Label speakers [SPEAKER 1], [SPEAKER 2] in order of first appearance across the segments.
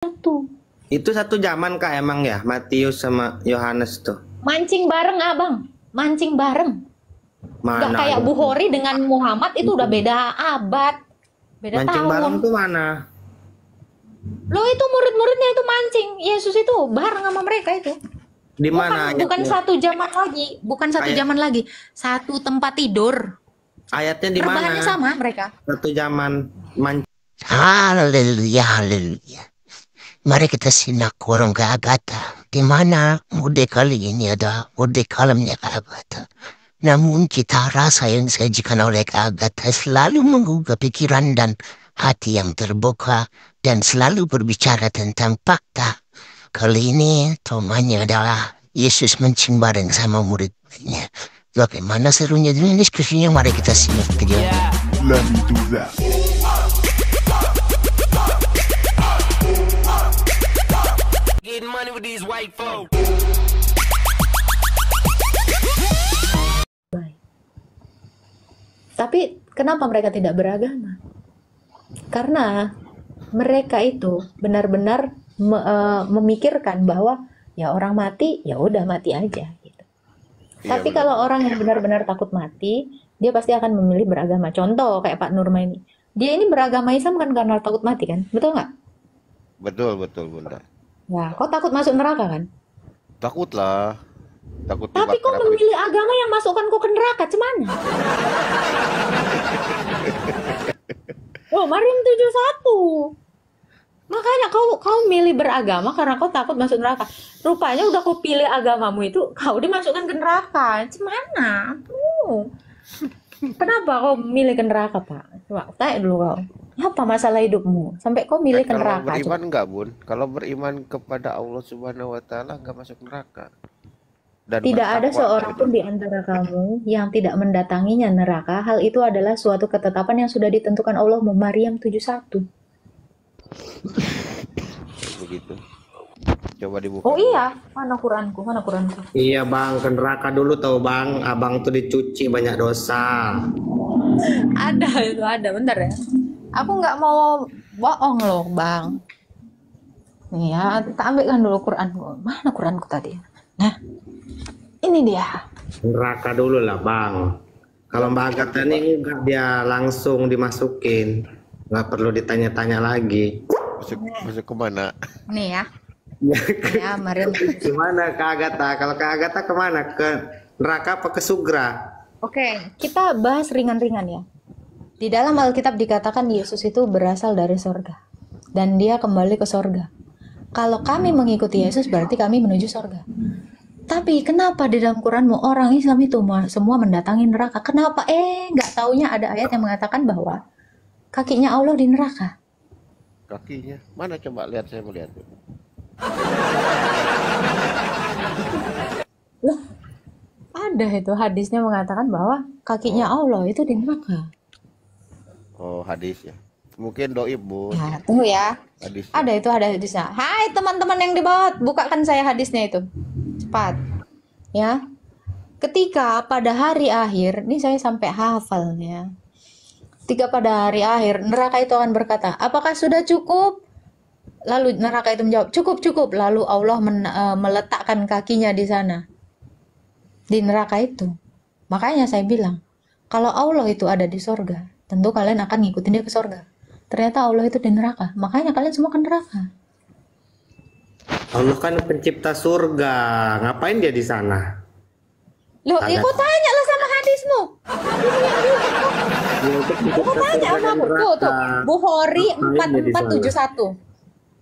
[SPEAKER 1] Satu.
[SPEAKER 2] Itu satu zaman kak emang ya, Matius sama Yohanes tuh.
[SPEAKER 1] Mancing bareng abang, mancing bareng. Gak
[SPEAKER 2] Mana
[SPEAKER 1] kayak
[SPEAKER 2] ada?
[SPEAKER 1] Bukhari dengan Muhammad itu udah beda abad, beda
[SPEAKER 2] Mancing
[SPEAKER 1] tahun.
[SPEAKER 2] bareng tuh mana?
[SPEAKER 1] Lo itu murid-muridnya itu mancing, Yesus itu bareng sama mereka itu.
[SPEAKER 2] Di mana
[SPEAKER 1] Bukan
[SPEAKER 2] ayatnya?
[SPEAKER 1] satu zaman lagi, bukan satu zaman lagi, satu tempat tidur.
[SPEAKER 2] Ayatnya di mana?
[SPEAKER 1] Rebahannya sama mereka.
[SPEAKER 2] Satu zaman mancing.
[SPEAKER 3] Haleluya, haleluya. Mari kita simak warung Gabata, di mana muda kali ini ada muda kalamnya Gabata. Namun kita rasa yang disajikan oleh Gabata selalu menggugah pikiran dan hati yang terbuka dan selalu berbicara tentang fakta. Kali ini temanya adalah Yesus mancing bareng sama murid-muridnya. Bagaimana serunya diskusinya? Mari kita simak video.
[SPEAKER 4] Let me do that.
[SPEAKER 5] Getting money with these white folks.
[SPEAKER 1] Tapi kenapa mereka tidak beragama? Karena mereka itu benar-benar memikirkan bahwa ya orang mati, ya udah mati aja gitu. Tapi kalau orang yang benar-benar takut mati, dia pasti akan memilih beragama. Contoh kayak Pak Nurma ini. Dia ini beragama Islam kan karena takut mati kan? Betul nggak?
[SPEAKER 6] Betul Bunda.
[SPEAKER 1] Ya, kau takut masuk neraka kan?
[SPEAKER 6] Takut lah. Takut
[SPEAKER 1] Tapi kau
[SPEAKER 6] dibakar
[SPEAKER 1] memilih agama yang masukkan kau ke neraka, cemana? Oh, Maryam 71. Makanya kau milih beragama karena kau takut masuk neraka. Rupanya udah kau pilih agamamu itu, kau dimasukkan ke neraka. Cemana? Tuh. Kenapa kau milih ke neraka, Pak? Coba tanya dulu kau. Apa masalah hidupmu sampai kau milih ke neraka?
[SPEAKER 6] Kalau beriman enggak, Bun? Kalau beriman kepada Allah Subhanahu wa taala enggak masuk neraka. Dan
[SPEAKER 1] tidak ada
[SPEAKER 6] bertakwa
[SPEAKER 1] seorang pun di antara kamu yang tidak mendatanginya neraka. Hal itu adalah suatu ketetapan yang sudah ditentukan Allah. Maryam 71.
[SPEAKER 6] begitu. Coba dibuka.
[SPEAKER 1] Oh iya, mana Quranku? Mana Quranku?
[SPEAKER 2] Iya bang, ke neraka dulu tau bang. Abang tuh dicuci banyak dosa.
[SPEAKER 1] Ada itu ada, bentar ya. Aku nggak mau bohong loh, Bang. Nih ya, kita ambilkan dulu Quranku. Mana Quranku tadi? Nah, ini dia.
[SPEAKER 2] Neraka dulu lah bang. Kalau Mbak Agatha ini enggak, dia langsung dimasukin. Nggak perlu ditanya-tanya lagi.
[SPEAKER 6] Masuk kemana?
[SPEAKER 1] Nih ya. Ya, Maryam.
[SPEAKER 2] Gimana Kak Agatha? Kalau Kak Agatha kemana? Ke neraka apa ke surga?
[SPEAKER 1] Oke, kita bahas ringan-ringan ya. Di dalam Alkitab dikatakan Yesus itu berasal dari sorga. Dan dia kembali ke sorga. Kalau kami mengikuti Yesus berarti kami menuju sorga. Tapi kenapa di dalam Quranmu orang Islam itu semua mendatangi neraka? Kenapa? Nggak taunya ada ayat yang mengatakan bahwa kakinya Allah di neraka.
[SPEAKER 6] Kakinya. Mana coba lihat, saya mau lihat.
[SPEAKER 1] Loh, ada itu hadisnya mengatakan bahwa kakinya Allah itu di neraka.
[SPEAKER 6] Oh, hadis ya. Mungkin doi, Bu.
[SPEAKER 1] Nah, tunggu ya.
[SPEAKER 6] Hadis.
[SPEAKER 1] Ada itu, ada hadisnya. Hai teman-teman yang di bawah, bukakan saya hadisnya itu. Cepat. Ya. Ketika pada hari akhir, ini saya sampai hafalnya. Ketika pada hari akhir, neraka itu akan berkata, apakah sudah cukup? Lalu neraka itu menjawab, cukup, cukup. Lalu Allah meletakkan kakinya di sana. Di neraka itu. Makanya saya bilang, kalau Allah itu ada di sorga, tentu kalian akan ngikutin dia ke sorga. Ternyata Allah itu di neraka. Makanya kalian semua ke neraka.
[SPEAKER 2] Allah kan pencipta surga. Ngapain dia di sana?
[SPEAKER 1] Loh, kok tanya lah sama hadismu. Kok tanya sama aku. Tuh. Bukhari 4471.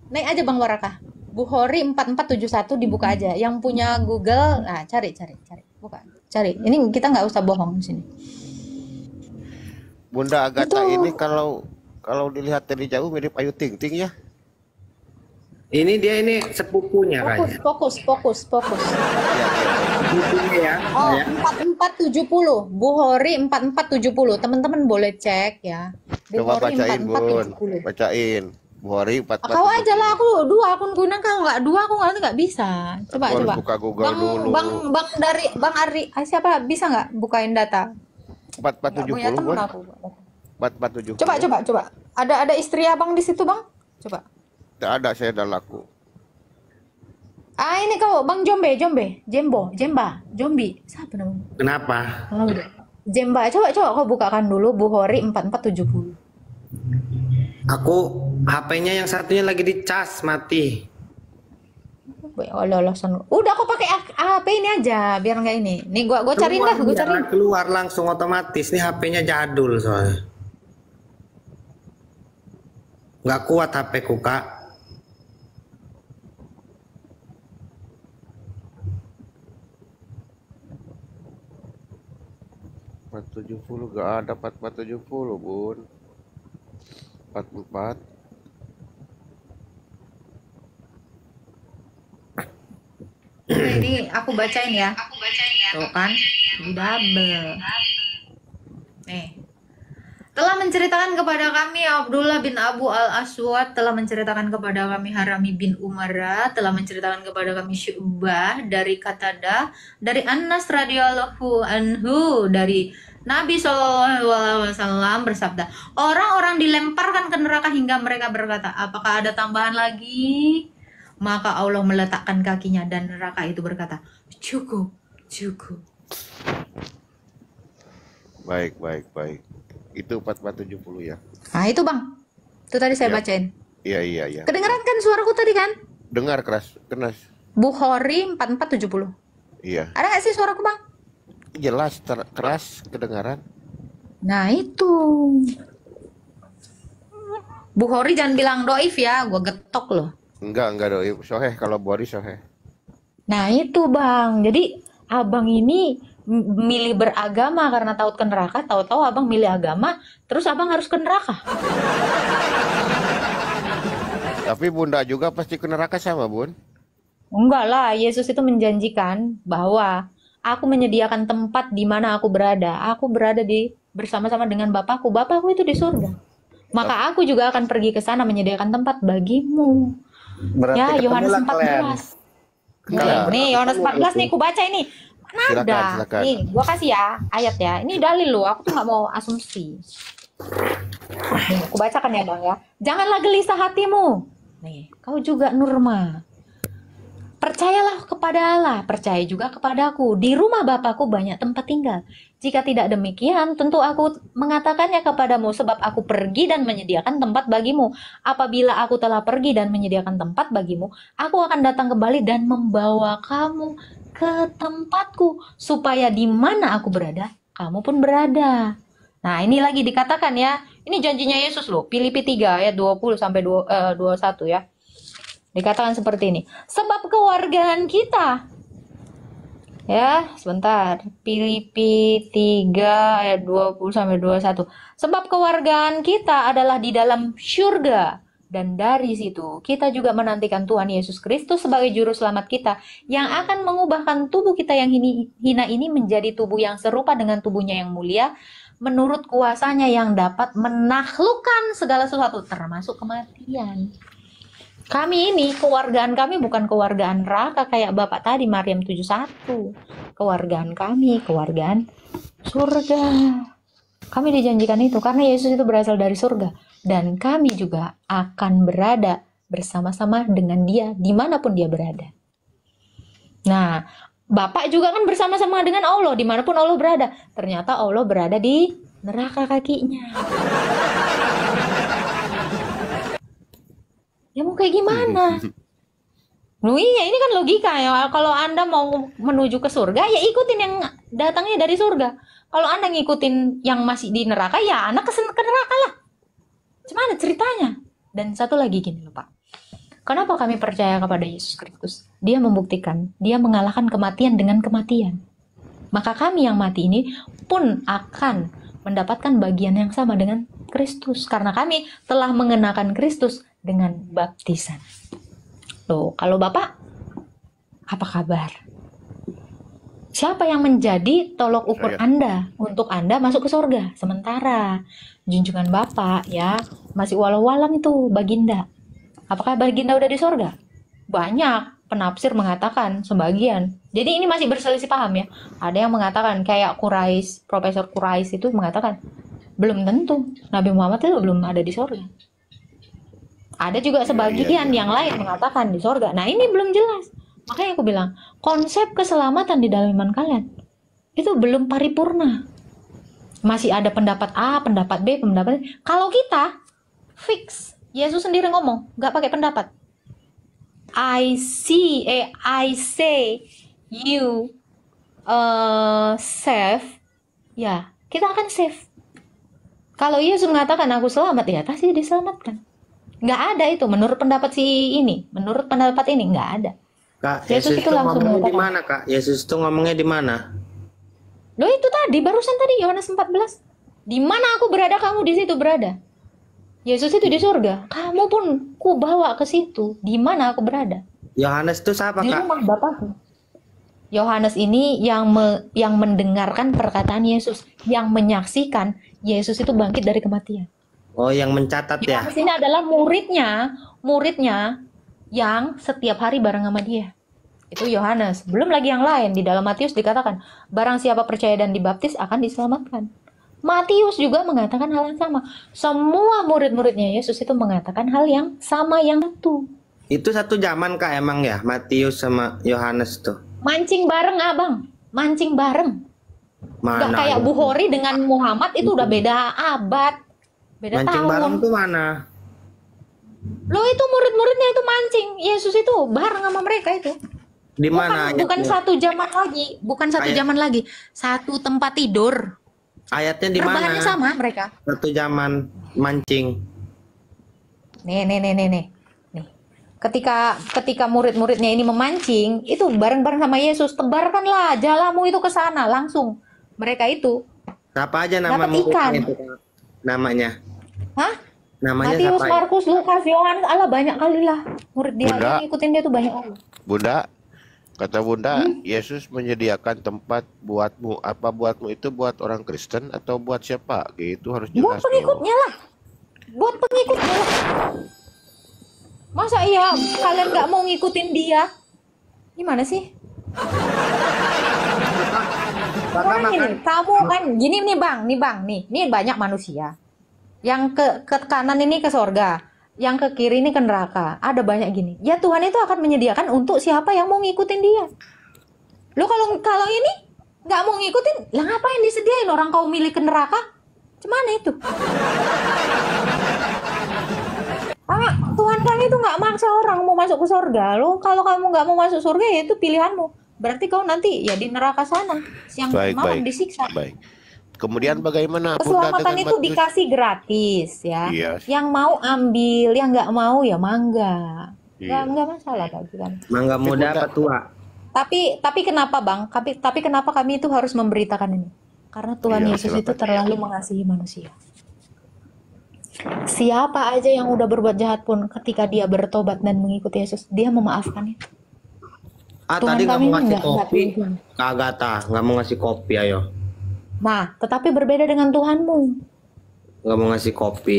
[SPEAKER 1] Naik aja Bang Warakah. Bukhari 4471 dibuka aja. Yang punya Google, nah cari. Buka. Cari. Ini kita nggak usah bohong di sini.
[SPEAKER 6] Bunda Agatha
[SPEAKER 1] Itu.
[SPEAKER 6] ini kalau dilihat dari jauh mirip Ayu Ting Ting ya.
[SPEAKER 2] Ini dia ini sepupunya kayaknya.
[SPEAKER 1] Fokus.
[SPEAKER 2] Sepupunya ya.
[SPEAKER 1] Oh,
[SPEAKER 2] Ya.
[SPEAKER 1] 4470. Bukhari 4470. Teman-teman boleh cek ya.
[SPEAKER 6] Coba
[SPEAKER 1] Bukhari
[SPEAKER 6] bacain, Bun.
[SPEAKER 1] 4470.
[SPEAKER 6] Bacain. Bukhari 44.
[SPEAKER 1] Kau aja lah, aku 2 akun guna, kalau nggak 2 aku nggak bisa. Coba.
[SPEAKER 6] Buka Google dulu.
[SPEAKER 1] Bang Ari, siapa bisa nggak bukain data?
[SPEAKER 6] 4470,
[SPEAKER 1] Punya temen
[SPEAKER 6] Bun.
[SPEAKER 1] aku.
[SPEAKER 6] 4470.
[SPEAKER 1] Coba. Ada istri abang di situ bang? Coba.
[SPEAKER 6] Tak ada saya dah laku.
[SPEAKER 1] Ah, ini kau Bang Jombi. Siapa namanya?
[SPEAKER 2] Kenapa?
[SPEAKER 1] Oh, udah. Jemba, coba kau bukakan dulu Bukhari 4470.
[SPEAKER 2] Aku HP-nya yang satunya lagi dicas mati.
[SPEAKER 1] Allah, udah aku pakai HP ini aja biar nggak ini. Nih gua cariin dah, gua cariin.
[SPEAKER 2] Keluar langsung otomatis. Nih HP-nya jadul soalnya. Nggak kuat HP-ku, Kak.
[SPEAKER 6] 470 gak ada 4470 bun. 44.
[SPEAKER 1] Ini aku bacain ya. Tuh kan, di double. Nih. Telah menceritakan kepada kami Abdullah bin Abu al-Aswad, telah menceritakan kepada kami Harami bin Umara, telah menceritakan kepada kami Syu'bah dari Qatadah, dari Anas radhiyallahu anhu, dari Nabi SAW bersabda, orang-orang dilemparkan ke neraka hingga mereka berkata, apakah ada tambahan lagi? Maka Allah meletakkan kakinya dan neraka itu berkata, cukup.
[SPEAKER 6] Baik. Itu 4470 ya.
[SPEAKER 1] Nah itu Bang, itu tadi saya bacain.
[SPEAKER 6] Iya.
[SPEAKER 1] Kedengeran kan suaraku tadi kan?
[SPEAKER 6] Dengar keras.
[SPEAKER 1] Bukhari 4470.
[SPEAKER 6] Iya.
[SPEAKER 1] Ada nggak sih suaraku Bang?
[SPEAKER 6] Jelas keras kedengaran.
[SPEAKER 1] Nah itu Bukhari jangan bilang doif ya, gue getok loh.
[SPEAKER 6] Enggak doi. Soheh kalau Bukhari soheh.
[SPEAKER 1] Nah itu Bang, jadi abang ini milih beragama karena takut ke neraka, tahu-tahu abang milih agama, terus abang harus ke neraka.
[SPEAKER 6] Tapi bunda juga pasti ke neraka sama bun.
[SPEAKER 1] Enggak lah, Yesus itu menjanjikan bahwa aku menyediakan tempat di mana aku berada. Aku berada bersama-sama dengan Bapakku. Bapakku itu di surga. Maka aku juga akan pergi ke sana menyediakan tempat bagimu.
[SPEAKER 2] Berarti
[SPEAKER 1] Ya, Yohanes
[SPEAKER 2] ketemulah
[SPEAKER 1] 14. Nih, Yohanes 14 nih, aku baca ini. Nada.
[SPEAKER 6] Silakan.
[SPEAKER 1] Nih, gua kasih ya ayat ya. Ini dalil loh, aku tuh nggak mau asumsi. Nih, aku bacakan ya Bang ya. Janganlah gelisah hatimu. Nih, kau juga Nurma. Percayalah kepada Allah, percaya juga kepadaku. Di rumah Bapakku banyak tempat tinggal. Jika tidak demikian, tentu aku mengatakannya kepadamu, sebab aku pergi dan menyediakan tempat bagimu. Apabila aku telah pergi dan menyediakan tempat bagimu, aku akan datang kembali dan membawa kamu ke tempatku, supaya di mana aku berada, kamu pun berada. Nah, ini lagi dikatakan ya. Ini janjinya Yesus loh. Filipi 3 ayat 20 sampai 21 ya. Dikatakan seperti ini. Sebab kewargaan kita. Ya, sebentar. Filipi 3 ayat 20 sampai 21. Sebab kewargaan kita adalah di dalam syurga. Dan dari situ kita juga menantikan Tuhan Yesus Kristus sebagai juru selamat kita yang akan mengubahkan tubuh kita yang hina ini menjadi tubuh yang serupa dengan tubuhnya yang mulia menurut kuasanya yang dapat menaklukkan segala sesuatu termasuk kematian. Kami ini, kewargaan kami bukan kewargaan neraka kayak Bapak tadi Maryam 71. Kewargaan kami, kewargaan surga. Kami dijanjikan itu karena Yesus itu berasal dari surga. Dan kami juga akan berada bersama-sama dengan dia dimanapun dia berada. Nah, Bapak juga kan bersama-sama dengan Allah dimanapun Allah berada. Ternyata Allah berada di neraka kakinya. Ya mau kayak gimana? Loh iya, ini kan logika ya. Kalau Anda mau menuju ke surga, ya ikutin yang datangnya dari surga. Kalau Anda ngikutin yang masih di neraka, ya Anda ke neraka lah. Gimana ceritanya? Dan satu lagi gini loh Pak. Kenapa kami percaya kepada Yesus Kristus? Dia membuktikan, dia mengalahkan kematian dengan kematian. Maka kami yang mati ini pun akan mendapatkan bagian yang sama dengan Kristus. Karena kami telah mengenakan Kristus dengan baptisan. Loh, kalau Bapak, apa kabar? Siapa yang menjadi tolok ukur Anda untuk Anda masuk ke surga? Sementara junjungan Bapak ya masih walau-walam itu Baginda. Apakah Baginda udah di surga? Banyak penafsir mengatakan sebagian. Jadi ini masih berselisih paham ya. Ada yang mengatakan kayak Quraisy, Profesor Quraisy itu mengatakan belum tentu. Nabi Muhammad itu belum ada di surga. Ada juga sebagian yang lain mengatakan di sorga. Nah ini belum jelas. Makanya aku bilang, konsep keselamatan di dalam iman kalian itu belum paripurna. Masih ada pendapat A, pendapat B, pendapat C. Kalau kita fix, Yesus sendiri ngomong, nggak pakai pendapat. I say you save, ya kita akan save. Kalau Yesus mengatakan aku selamat, ya pasti diselamatkan. Nggak ada itu menurut pendapat menurut pendapat ini nggak ada.
[SPEAKER 2] Kak,
[SPEAKER 1] Yesus
[SPEAKER 2] Yesus
[SPEAKER 1] itu
[SPEAKER 2] itu
[SPEAKER 1] langsung
[SPEAKER 2] ngomongnya di
[SPEAKER 1] mengatakan.
[SPEAKER 2] mana, Kak? Yesus itu ngomongnya di mana?
[SPEAKER 1] Loh itu tadi barusan tadi Yohanes 14. Di mana aku berada kamu di situ berada. Yesus itu di surga. Kamu pun ku bawa ke situ. Di mana aku berada?
[SPEAKER 2] Yohanes itu siapa,
[SPEAKER 1] Di
[SPEAKER 2] Kak?
[SPEAKER 1] rumah Bapakku. Yohanes ini yang mendengarkan perkataan Yesus, yang menyaksikan Yesus itu bangkit dari kematian.
[SPEAKER 2] Oh, yang mencatat ya?
[SPEAKER 1] Yohanes ini adalah muridnya yang setiap hari bareng sama dia. Itu Yohanes. Belum lagi yang lain. Di dalam Matius dikatakan, barang siapa percaya dan dibaptis akan diselamatkan. Matius juga mengatakan hal yang sama. Semua murid-muridnya Yesus itu mengatakan hal yang sama, yang satu.
[SPEAKER 2] Itu satu zaman, Kak, emang ya? Matius sama Yohanes tuh.
[SPEAKER 1] Mancing bareng, Abang. Mancing bareng. Gak
[SPEAKER 2] Mana?
[SPEAKER 1] kayak Bukhari dengan Muhammad itu udah beda abad. Beda
[SPEAKER 2] Mancing
[SPEAKER 1] tahun.
[SPEAKER 2] bareng tuh mana?
[SPEAKER 1] Loh itu murid-muridnya itu mancing. Yesus itu bareng sama mereka itu.
[SPEAKER 2] Di mana
[SPEAKER 1] Bukan
[SPEAKER 2] ayatnya?
[SPEAKER 1] satu zaman lagi. Bukan satu
[SPEAKER 2] Ayat-
[SPEAKER 1] zaman lagi. Satu tempat tidur.
[SPEAKER 2] Ayatnya di mana?
[SPEAKER 1] Rebahannya sama mereka.
[SPEAKER 2] Satu zaman mancing.
[SPEAKER 1] Nih. Nih. Ketika murid-muridnya ini memancing, itu bareng-bareng sama Yesus. Tebarkanlah jalamu itu ke sana langsung. Mereka itu.
[SPEAKER 2] Siapa aja nama
[SPEAKER 1] Dapat
[SPEAKER 2] muridnya
[SPEAKER 1] ikan.
[SPEAKER 2] itu, Kak? Namanya?
[SPEAKER 1] Hah?
[SPEAKER 2] Namanya
[SPEAKER 1] Matius,
[SPEAKER 2] siapa?
[SPEAKER 1] Markus, Lukas, Yohanes, Allah banyak kali lah. Murid dia
[SPEAKER 6] Bunda.
[SPEAKER 1] yang ngikutin dia tuh banyak kali.
[SPEAKER 6] Bunda, kata Bunda, Yesus menyediakan tempat buatmu. Apa buatmu itu buat orang Kristen atau buat siapa? Gitu harus
[SPEAKER 1] Buat
[SPEAKER 6] jelas.
[SPEAKER 1] pengikutnya lah. Buat pengikutnya lah. Masa iya kalian nggak mau ngikutin dia? Gimana sih? Orang ini, kamu kan gini nih bang, nih banyak manusia. Yang ke kanan ini ke sorga, yang ke kiri ini ke neraka. Ada banyak gini. Ya Tuhan itu akan menyediakan untuk siapa yang mau ngikutin dia. Lo kalau ini nggak mau ngikutin, lah ngapain disediain orang kau milih ke neraka? Cuman itu. Tuhan kami itu nggak maksa orang mau masuk ke surga. Lo kalau kamu nggak mau masuk surga ya itu pilihanmu. Berarti kau nanti ya di neraka sana. Siang malam disiksa.
[SPEAKER 6] Baik. Kemudian bagaimana Bunda
[SPEAKER 1] Keselamatan
[SPEAKER 6] dengan
[SPEAKER 1] itu
[SPEAKER 6] Matius?
[SPEAKER 1] dikasih gratis ya.
[SPEAKER 6] Iya.
[SPEAKER 1] Yang mau ambil, yang nggak mau ya mangga.
[SPEAKER 6] Iya.
[SPEAKER 1] Nggak masalah bagi kami.
[SPEAKER 2] Mangga muda
[SPEAKER 6] Bunda.
[SPEAKER 2] apa tua?
[SPEAKER 1] Tapi kenapa bang? Tapi kenapa kami itu harus memberitakan ini? Karena Tuhan
[SPEAKER 6] Iya,
[SPEAKER 1] Yesus
[SPEAKER 6] silakan.
[SPEAKER 1] itu terlalu mengasihi manusia. Siapa aja yang udah berbuat jahat pun ketika dia bertobat dan mengikuti Yesus, dia memaafkannya.
[SPEAKER 2] Ah,
[SPEAKER 1] Tuhan
[SPEAKER 2] tadi nggak
[SPEAKER 1] kami
[SPEAKER 2] mau
[SPEAKER 1] ini
[SPEAKER 2] ngasih
[SPEAKER 1] nggak
[SPEAKER 2] kopi.
[SPEAKER 1] pilih.
[SPEAKER 2] Kagak nggak mau ngasih kopi, ayo.
[SPEAKER 1] Nah, tetapi berbeda dengan Tuhanmu.
[SPEAKER 2] Nggak mau ngasih kopi.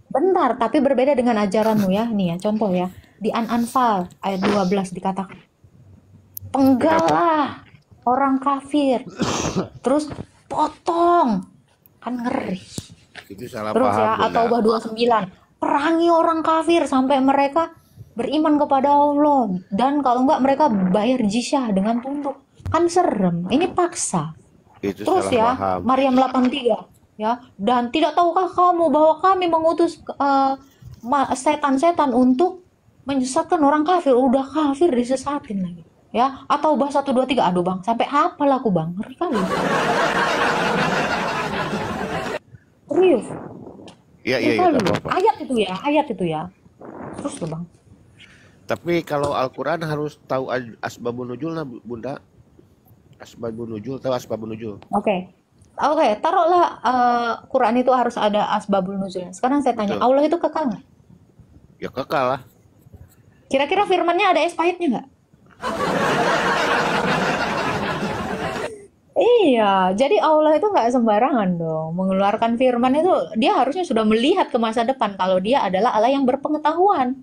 [SPEAKER 1] Bentar, tapi berbeda dengan ajaranmu ya. Nih ya, contoh ya. Di An-Anfal ayat 12 dikatakan. Penggalah orang kafir. Terus potong. Kan ngeri.
[SPEAKER 6] Itu salah
[SPEAKER 1] Terus
[SPEAKER 6] paham,
[SPEAKER 1] ya,
[SPEAKER 6] Bunda.
[SPEAKER 1] atau 29. Perangi orang kafir sampai mereka beriman kepada Allah. Dan kalau enggak mereka bayar jizyah dengan tunduk. Kan serem. Ini paksa.
[SPEAKER 6] Itu
[SPEAKER 1] Terus
[SPEAKER 6] salah
[SPEAKER 1] ya,
[SPEAKER 6] paham.
[SPEAKER 1] Maryam 83 ya. Dan tidak tahukah kamu bahwa kami mengutus setan-setan untuk menyesatkan orang kafir. Udah kafir disesatin lagi. Ya, atau bahasa 123. Aduh bang, sampai hafal aku bang. Ngeri kali. Serius.
[SPEAKER 6] Iya,
[SPEAKER 1] Ngeri
[SPEAKER 6] iya,
[SPEAKER 1] kali
[SPEAKER 6] nggak
[SPEAKER 1] loh.
[SPEAKER 6] apa-apa.
[SPEAKER 1] Ayat itu ya. Terus loh bang.
[SPEAKER 6] Tapi kalau Al-Quran harus tahu asbabun nuzul lah, Bunda. Asbabun nuzul, tahu asbabun nuzul?
[SPEAKER 1] Oke, taruhlah Quran itu harus ada asbabul nuzul. Sekarang saya tanya,
[SPEAKER 6] Betul.
[SPEAKER 1] Allah itu kekal nggak?
[SPEAKER 6] Ya kekal lah.
[SPEAKER 1] Kira-kira firmannya ada expirednya nggak? Iya, jadi Allah itu nggak sembarangan dong mengeluarkan firman itu. Dia harusnya sudah melihat ke masa depan kalau dia adalah Allah yang berpengetahuan.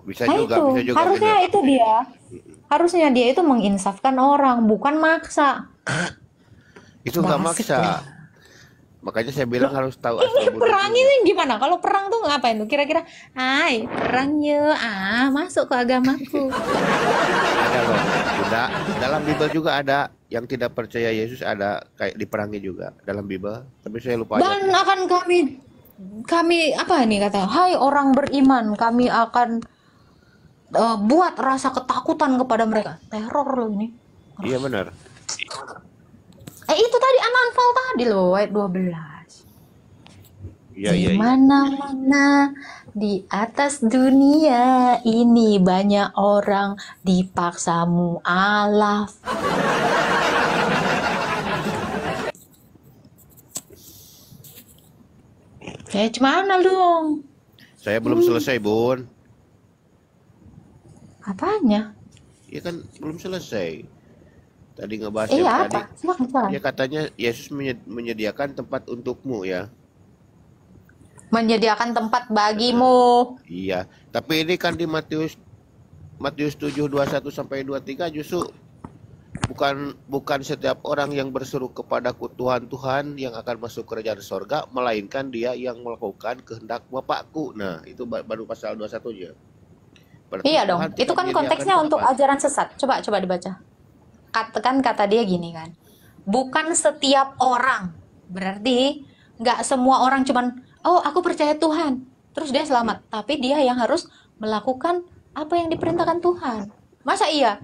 [SPEAKER 6] Bisa
[SPEAKER 1] Nah
[SPEAKER 6] juga,
[SPEAKER 1] itu,
[SPEAKER 6] bisa juga.
[SPEAKER 1] harusnya
[SPEAKER 6] bener.
[SPEAKER 1] itu dia. Harusnya dia itu menginsafkan orang, bukan maksa.
[SPEAKER 6] Itu nggak
[SPEAKER 1] Basik
[SPEAKER 6] maksa.
[SPEAKER 1] ya.
[SPEAKER 6] Makanya saya bilang harus tahu asal Buddha
[SPEAKER 1] Perang
[SPEAKER 6] dulu.
[SPEAKER 1] ini gimana? Kalau perang tuh ngapain tuh? Kira-kira, perang yuk, masuk ke agamaku.
[SPEAKER 6] Ada loh, Bunda. Dalam Bible juga ada yang tidak percaya Yesus, ada kayak diperangi juga dalam Bible. Tapi saya lupa
[SPEAKER 1] Dan
[SPEAKER 6] ayatnya.
[SPEAKER 1] akan kami apa nih kata? Hai orang beriman, kami akan buat rasa ketakutan kepada mereka. Teror loh ini.
[SPEAKER 6] Iya benar.
[SPEAKER 1] Itu tadi Anfal tadi loh, ayat 12.
[SPEAKER 6] Iya
[SPEAKER 1] Di
[SPEAKER 6] iya iya.
[SPEAKER 1] mana-mana di atas dunia ini banyak orang dipaksa mualaf. Gimana dong?
[SPEAKER 6] Saya belum selesai, Bun.
[SPEAKER 1] Apanya?
[SPEAKER 6] Iya kan belum selesai. Tadi ngebahas yang tadi.
[SPEAKER 1] Apa? Silakan.
[SPEAKER 6] Ya katanya Yesus menyediakan tempat untukmu ya.
[SPEAKER 1] Menyediakan tempat bagimu.
[SPEAKER 6] Iya. Tapi ini kan di Matius 7 21 sampai 23 justru bukan setiap orang yang berseru kepadaku Tuhan Tuhan yang akan masuk kerajaan sorga, melainkan dia yang melakukan kehendak Bapakku. Nah, itu baru pasal 21-nya. Berarti
[SPEAKER 1] Iya dong.
[SPEAKER 6] Tuhan
[SPEAKER 1] Itu
[SPEAKER 6] tidak
[SPEAKER 1] kan
[SPEAKER 6] menyediakan
[SPEAKER 1] konteksnya untuk
[SPEAKER 6] tempat.
[SPEAKER 1] ajaran sesat. Coba dibaca. Kata dia gini kan. Bukan setiap orang. Berarti nggak semua orang cuman, oh aku percaya Tuhan, terus dia selamat. Tapi dia yang harus melakukan apa yang diperintahkan Tuhan. Masa iya?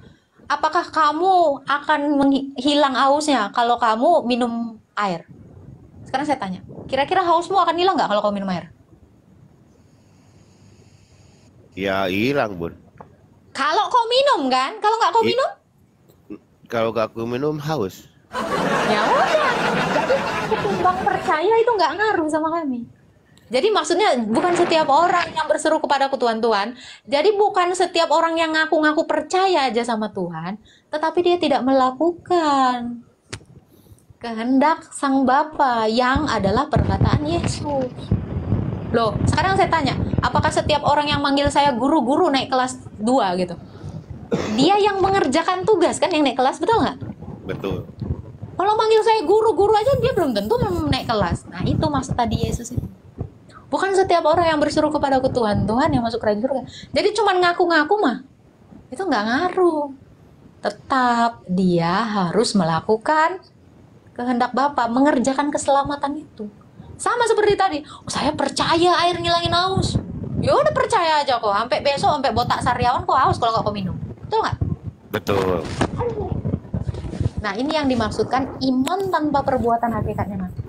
[SPEAKER 1] Apakah kamu akan hilang hausnya kalau kamu minum air? Sekarang saya tanya, kira-kira hausmu akan hilang nggak kalau kamu minum air?
[SPEAKER 6] Ya hilang, Bun.
[SPEAKER 1] Kalau kau minum kan? Kalau nggak kau minum?
[SPEAKER 6] Kalau gak aku minum haus.
[SPEAKER 1] Ya udah. Jadi ketimbang percaya itu nggak ngaruh sama kami. Jadi maksudnya bukan setiap orang yang berseru kepadaku Tuhan. Jadi bukan setiap orang yang ngaku-ngaku percaya aja sama Tuhan, tetapi dia tidak melakukan kehendak Sang Bapa yang adalah perkataan Yesus. Loh, sekarang saya tanya, apakah setiap orang yang manggil saya guru-guru naik kelas 2 gitu? Dia yang mengerjakan tugas kan yang naik kelas, betul nggak?
[SPEAKER 6] Betul.
[SPEAKER 1] Kalau manggil saya guru-guru aja dia belum tentu naik kelas. Nah itu maksud tadi Yesus itu. Bukan setiap orang yang berseru kepadaku Tuhan yang masuk kerajaan surga. Jadi cuma ngaku-ngaku mah itu nggak ngaruh. Tetap dia harus melakukan kehendak Bapa, mengerjakan keselamatan itu. Sama seperti tadi, saya percaya air ngilangin haus. Ya udah percaya aja kok, sampai besok sampai botak sariawan kok haus kalau nggak kau minum. Betul nggak?
[SPEAKER 6] Betul.
[SPEAKER 1] Nah ini yang dimaksudkan iman tanpa perbuatan hakikatnya mati.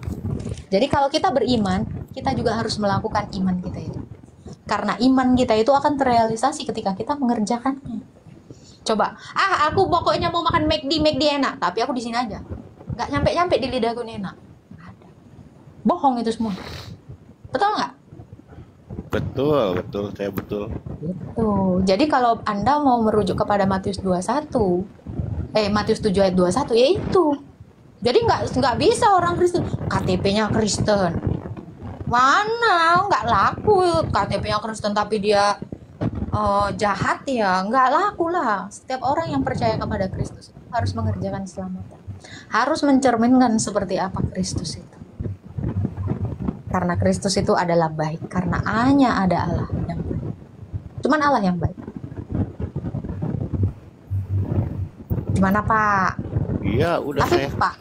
[SPEAKER 1] Jadi kalau kita beriman, kita juga harus melakukan iman kita itu. Karena iman kita itu akan terrealisasi ketika kita mengerjakannya. Coba, aku pokoknya mau makan McD enak, tapi aku di sini aja. Nggak nyampe-nyampe di lidahku ini enak. Ada. Bohong itu semua. Betul nggak?
[SPEAKER 6] Betul, saya betul.
[SPEAKER 1] Gitu. Jadi kalau Anda mau merujuk kepada Matius 7 ayat 21, ya itu. Jadi nggak bisa orang Kristen KTP-nya Kristen. Mana nggak laku KTP-nya Kristen tapi dia jahat ya, nggak laku lah. Setiap orang yang percaya kepada Kristus harus mengerjakan keselamatan, harus mencerminkan seperti apa Kristus itu. Karena Kristus itu adalah baik, karena hanya ada Allah yang baik. Cuman Allah yang baik. Gimana Pak?
[SPEAKER 6] Iya, udah
[SPEAKER 1] Tapi
[SPEAKER 6] saya.
[SPEAKER 1] Pak,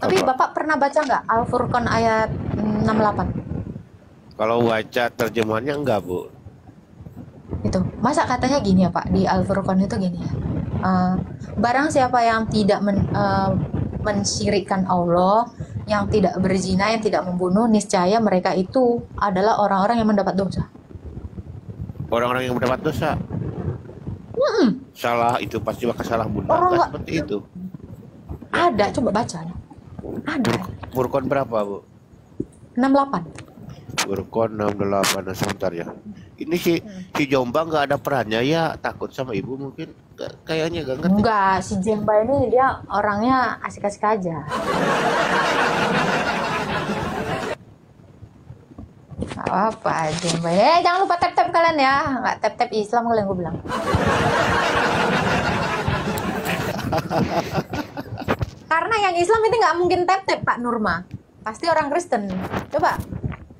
[SPEAKER 1] tapi
[SPEAKER 6] Apa?
[SPEAKER 1] Bapak pernah baca nggak Al-Furqan ayat 68?
[SPEAKER 6] Kalau baca terjemahannya enggak, Bu.
[SPEAKER 1] Itu masa katanya gini ya Pak, di Al-Furqan itu gini ya, barang siapa yang tidak mensyirikkan Allah, yang tidak berzina, yang tidak membunuh, niscaya mereka itu adalah orang-orang yang mendapat dosa.
[SPEAKER 6] Orang-orang yang mendapat dosa. Salah itu pasti bakal salah Bunda.
[SPEAKER 1] Orang
[SPEAKER 6] Nggak
[SPEAKER 1] nggak-
[SPEAKER 6] seperti itu.
[SPEAKER 1] Ada, coba baca. Ada.
[SPEAKER 6] Furqan berapa, Bu?
[SPEAKER 1] 68.
[SPEAKER 6] Furqan 68. Nah, sebentar ya. Ini si Jombang nggak ada perannya ya, takut sama ibu mungkin. Kayaknya gak ngerti.
[SPEAKER 1] Enggak, si Jemba ini dia orangnya asik-asik aja. Gak apa Jemba. Jangan lupa tap-tap kalian ya. Nggak tap-tap Islam kalian gue bilang. Karena yang Islam itu nggak mungkin tap-tap Pak Nurma. Pasti orang Kristen. Coba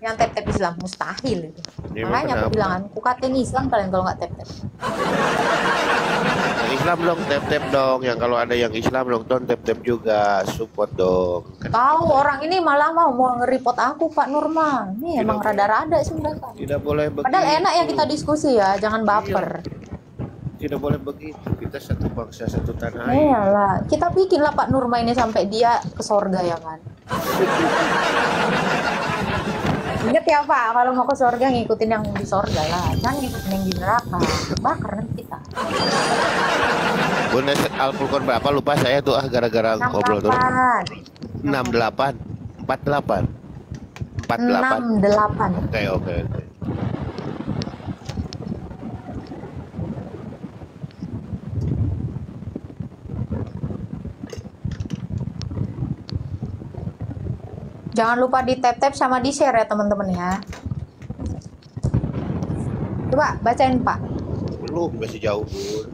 [SPEAKER 1] yang tap-tap Islam mustahil itu.
[SPEAKER 6] Ya,
[SPEAKER 1] Makanya aku
[SPEAKER 6] kenapa?
[SPEAKER 1] bilang kan, kukatin Islam kalian kalau nggak tap-tap.
[SPEAKER 6] Yang Islam dong, tap-tap dong. Yang kalau ada yang Islam nonton tap-tap juga, support dong. Kan
[SPEAKER 1] Tahu orang ini malah mau nge-report aku Pak Nurman. Ini emang
[SPEAKER 6] boleh.
[SPEAKER 1] rada-rada sih mereka.
[SPEAKER 6] tidak boleh begitu.
[SPEAKER 1] Padahal enak ya kita diskusi ya, jangan baper.
[SPEAKER 6] Tidak boleh begitu. Kita satu bangsa, satu tanah air.
[SPEAKER 1] Iyalah, kita bikinlah Pak Nurma ini sampai dia ke sorga ya kan. Ingat ya Pak, kalau mau ke sorga ngikutin yang di sorga lah, jangan ngikutin yang di neraka. Bakar nanti kita.
[SPEAKER 6] Bunda Al-Furqan berapa lupa saya tuh gara-gara ngobrol tuh.
[SPEAKER 1] 68.
[SPEAKER 6] 68 48 48.
[SPEAKER 1] 68.
[SPEAKER 6] Oke.
[SPEAKER 1] Jangan lupa di tap-tap sama di share ya teman-teman ya. Coba bacain Pak.
[SPEAKER 6] Belum, masih jauh, Bun.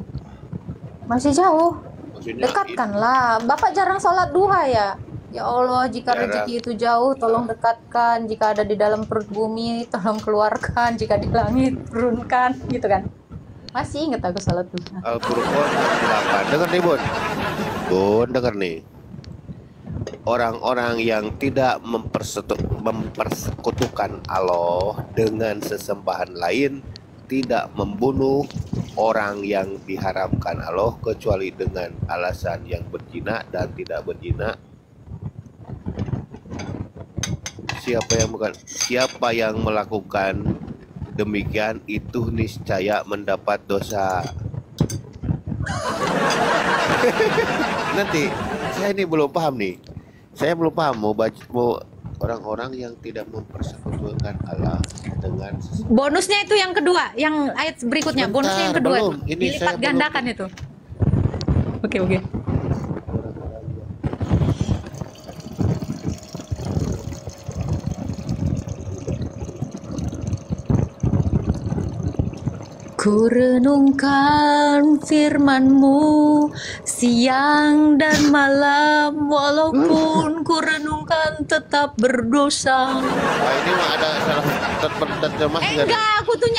[SPEAKER 1] Masih jauh.
[SPEAKER 6] Maksudnya
[SPEAKER 1] Dekatkanlah. Bapak jarang sholat duha ya. Ya Allah, jika
[SPEAKER 6] Jarang.
[SPEAKER 1] rezeki itu jauh, tolong dekatkan. Jika ada di dalam perut bumi, tolong keluarkan. Jika di langit, turunkan. Gitu kan. Masih inget aku sholat duha.
[SPEAKER 6] Al-Furqan 68. Dengar nih, Bun. Bun, dengar nih. Orang-orang yang tidak mempersekutukan Allah dengan sesembahan lain tidak membunuh orang yang diharamkan Allah kecuali dengan alasan yang berzina dan tidak berzina. Siapa yang melakukan demikian itu niscaya mendapat dosa. Nanti saya ini belum paham nih. Saya belum paham mau orang-orang yang tidak mempersekutukan Allah dengan
[SPEAKER 1] Bonusnya itu yang kedua, yang ayat berikutnya.
[SPEAKER 6] Sebentar,
[SPEAKER 1] Bonusnya yang kedua.
[SPEAKER 6] belum. Ini
[SPEAKER 1] Dilipat
[SPEAKER 6] saya belum.
[SPEAKER 1] gandakan itu. Oke. Ku renungkan firman-Mu siang dan malam, walaupun ku renungkan tetap berdosa.
[SPEAKER 6] Wah, ini mah ada salah terjemah nggak?
[SPEAKER 1] Enggak, aku tuh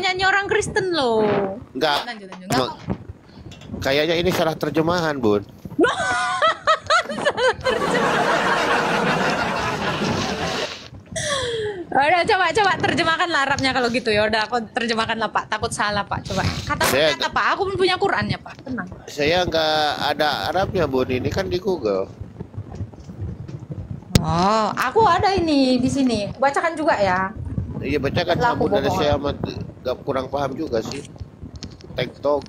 [SPEAKER 1] nyanyi orang Kristen loh.
[SPEAKER 6] Enggak.
[SPEAKER 1] Lanjut.
[SPEAKER 6] Kayaknya ini salah terjemahan, Bun.
[SPEAKER 1] Udah coba terjemahkan lah Arabnya kalau gitu ya. Udah aku terjemahkan lah Pak. Takut salah Pak. Coba. Kata
[SPEAKER 6] Saya-
[SPEAKER 1] kata Pak. Aku pun punya Qurannya Pak. Tenang.
[SPEAKER 6] Saya nggak ada Arabnya, Bun. Ini kan di Google.
[SPEAKER 1] Oh, aku ada ini di sini. Bacakan juga ya.
[SPEAKER 6] Iya, bacakan
[SPEAKER 1] Laku
[SPEAKER 6] Bun. Dari
[SPEAKER 1] bohong.
[SPEAKER 6] saya amat nggak kurang paham juga sih. TikTok.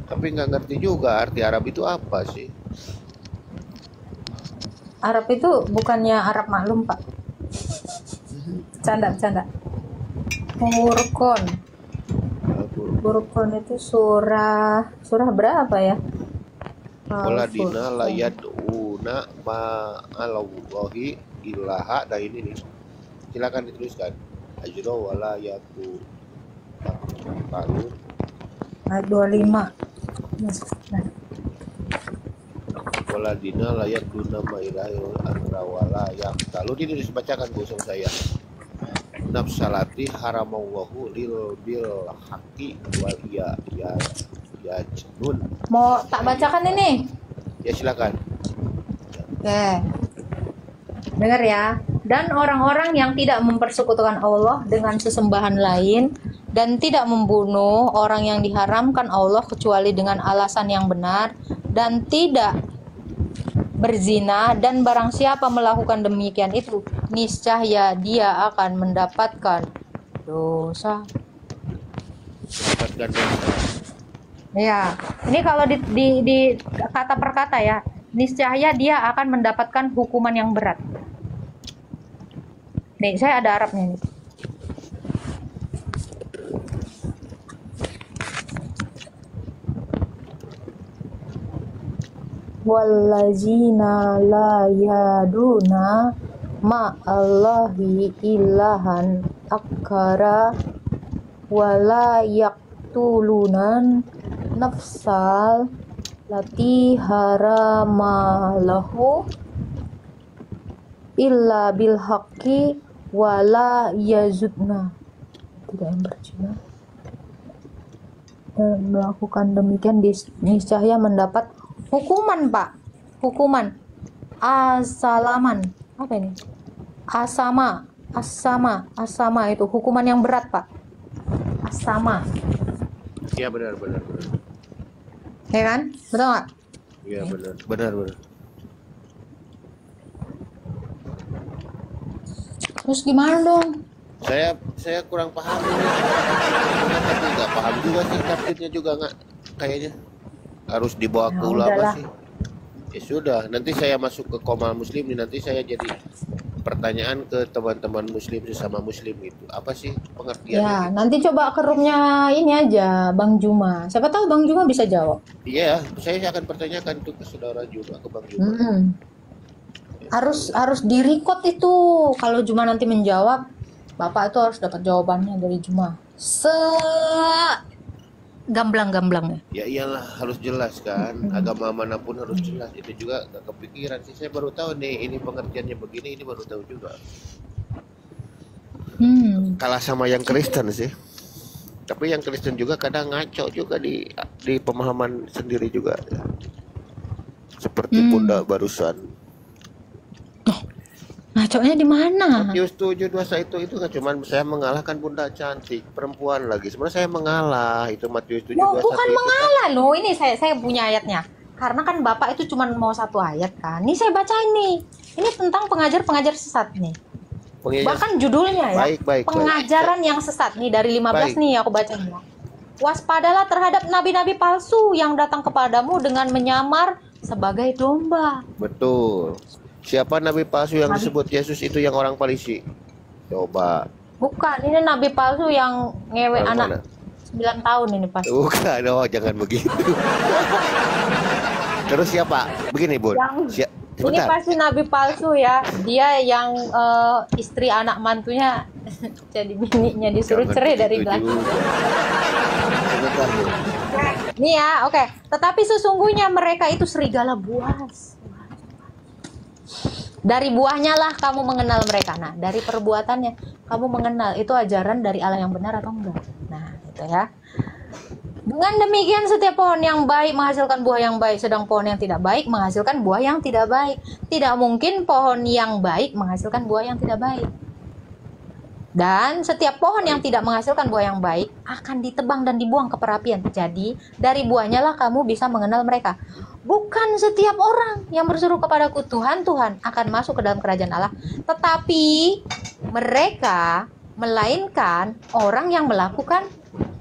[SPEAKER 6] Tapi nggak ngerti juga arti Arab itu apa sih.
[SPEAKER 1] Arab itu bukannya Arab maklum Pak. Canda. Furqan itu surah berapa ya?
[SPEAKER 6] Waladina
[SPEAKER 1] Al-Furqan.
[SPEAKER 6] layaduna ma'alallahi ilaha. Nah ini nih, silakan dituliskan. Ajro wala yaku lalu
[SPEAKER 1] Ayat 25. Nah,
[SPEAKER 6] waladina layaduna ma'ilahi akra wala yak. Lalu ini dibacakan Bu sama saya. Nafsalati haramallahu lil bil haqi wal ya jnun.
[SPEAKER 1] mau tak bacakan ini?
[SPEAKER 6] Ya silakan.
[SPEAKER 1] Oke. Dengar ya. Dan orang-orang yang tidak mempersekutukan Allah dengan sesembahan lain dan tidak membunuh orang yang diharamkan Allah kecuali dengan alasan yang benar dan tidak berzina, dan barang siapa melakukan demikian itu niscaya dia akan mendapatkan dosa.
[SPEAKER 6] Dapatkan dosa.
[SPEAKER 1] Ya, ini kalau di kata per kata ya, niscaya dia akan mendapatkan hukuman yang berat. Nih, saya ada Arabnya nih. Wallazina la yaduna ma'allahi ilahan akara wala yaqtulunan nafsal lati haramalahu illa bil haqqi wala yazudna. Tidak yang berzina dan melakukan demikian niscaya mendapat hukuman, Pak. Hukuman asalaman. Apa ini? Asama itu hukuman yang berat, Pak. Asama.
[SPEAKER 6] Iya benar.
[SPEAKER 1] Ya kan? Betul nggak?
[SPEAKER 6] Iya benar.
[SPEAKER 1] Terus gimana dong?
[SPEAKER 6] Saya kurang paham ini. Tapi nggak paham juga sih, tafsirnya juga nggak kayaknya. Harus dibawa ke
[SPEAKER 1] Ya
[SPEAKER 6] ulama
[SPEAKER 1] udahlah.
[SPEAKER 6] sih. Ya sudah, nanti saya masuk ke Komal Muslim nih, nanti saya jadi pertanyaan ke teman-teman muslim sesama muslim itu. Apa sih pengertiannya?
[SPEAKER 1] Ya, nanti coba ke roomnya ini aja, Bang Juma. Siapa tahu Bang Juma bisa jawab.
[SPEAKER 6] Iya, saya akan pertanyakan tuh ke saudara Juma, ke Bang Juma.
[SPEAKER 1] Harus di-record itu. Kalau Juma nanti menjawab, Bapak itu harus dapat jawabannya dari Juma. Gamblang-gamblangnya.
[SPEAKER 6] Ya iyalah, harus jelas kan. Agama manapun harus jelas. Itu juga gak kepikiran sih. Saya baru tahu nih, ini pengertiannya begini, ini baru tahu juga. Kalah sama yang Kristen sih. Tapi yang Kristen juga kadang ngaco juga di pemahaman sendiri juga. Seperti Bunda barusan.
[SPEAKER 1] Ngacoknya di mana?
[SPEAKER 6] Matius 7:21 itu kan cuman saya mengalahkan Bunda cantik, perempuan lagi. Sebenarnya saya mengalah, itu Matius 7:21.
[SPEAKER 1] Loh, bukan
[SPEAKER 6] itu
[SPEAKER 1] mengalah loh. Ini saya punya ayatnya. Karena kan Bapak itu cuma mau satu ayat kan. Ini saya bacain nih. Ini tentang pengajar-pengajar sesat nih.
[SPEAKER 6] pengajar.
[SPEAKER 1] Bahkan judulnya ya.
[SPEAKER 6] Baik.
[SPEAKER 1] Pengajaran yang sesat nih dari 15
[SPEAKER 6] Baik.
[SPEAKER 1] nih aku bacain ya. Waspadalah terhadap nabi-nabi palsu yang datang kepadamu dengan menyamar sebagai domba.
[SPEAKER 6] Betul. Siapa nabi palsu yang disebut Yesus itu yang orang Palisi? Coba.
[SPEAKER 1] Bukan, ini nabi palsu yang ngewe
[SPEAKER 6] Yang
[SPEAKER 1] anak
[SPEAKER 6] mana?
[SPEAKER 1] 9 tahun ini pasti.
[SPEAKER 6] Bukan, oh jangan begitu. Terus siapa? Begini, Bun.
[SPEAKER 1] Ini
[SPEAKER 6] Sebentar.
[SPEAKER 1] pasti nabi palsu ya. Dia yang istri anak mantunya jadi bininya disuruh
[SPEAKER 6] Jangan
[SPEAKER 1] cerai dari
[SPEAKER 6] begitu
[SPEAKER 1] belakang.
[SPEAKER 6] juga. Sebentar, Bun.
[SPEAKER 1] Nih ya, oke. Tetapi sesungguhnya mereka itu serigala buas. Dari buahnya lah kamu mengenal mereka. Nah, dari perbuatannya kamu mengenal itu ajaran dari Allah yang benar atau enggak. Nah, itu ya. Dengan demikian setiap pohon yang baik menghasilkan buah yang baik, sedang pohon yang tidak baik menghasilkan buah yang tidak baik. Tidak mungkin pohon yang baik menghasilkan buah yang tidak baik. Dan setiap pohon yang tidak menghasilkan buah yang baik akan ditebang dan dibuang ke perapian. Jadi, dari buahnya lah kamu bisa mengenal mereka. Bukan setiap orang yang berseru kepadaku Tuhan, Tuhan akan masuk ke dalam kerajaan Allah. Tetapi mereka melainkan orang yang melakukan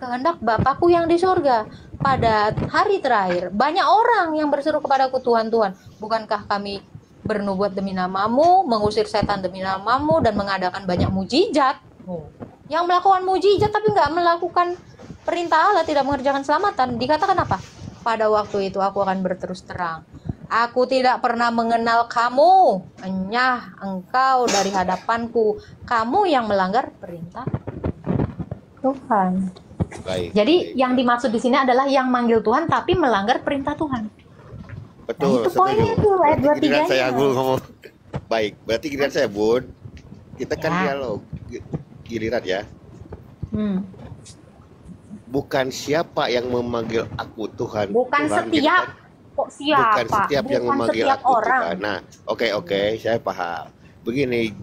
[SPEAKER 1] kehendak Bapakku yang di surga. Pada hari terakhir, banyak orang yang berseru kepadaku Tuhan, Tuhan. Bukankah kami bernubuat demi namamu, mengusir setan demi namamu, dan mengadakan banyak mujizat. Yang melakukan mujizat tapi nggak melakukan perintah Allah, tidak mengerjakan selamatan, dikatakan apa? Pada waktu itu aku akan berterus terang, aku tidak pernah mengenal kamu, enyah engkau dari hadapanku, kamu yang melanggar perintah Tuhan.
[SPEAKER 6] Baik.
[SPEAKER 1] Jadi yang dimaksud di sini adalah yang manggil Tuhan tapi melanggar perintah Tuhan.
[SPEAKER 6] Betul,
[SPEAKER 1] Nah, itu poinnya
[SPEAKER 6] setuju.
[SPEAKER 1] itu, ayat
[SPEAKER 6] Berarti giliran
[SPEAKER 1] 23-nya.
[SPEAKER 6] saya Agul ngomong. Baik, berarti giliran saya, Bun. Kita kan
[SPEAKER 1] Ya.
[SPEAKER 6] dialog. Giliran ya.
[SPEAKER 1] Hmm.
[SPEAKER 6] Bukan siapa yang memanggil aku Tuhan.
[SPEAKER 1] Bukan
[SPEAKER 6] Tuhan, gitu
[SPEAKER 1] setiap.
[SPEAKER 6] kan.
[SPEAKER 1] Kok siapa?
[SPEAKER 6] Bukan setiap yang
[SPEAKER 1] Bukan
[SPEAKER 6] memanggil
[SPEAKER 1] setiap
[SPEAKER 6] aku
[SPEAKER 1] orang.
[SPEAKER 6] Tuhan. Nah, oke, saya paham. Begini,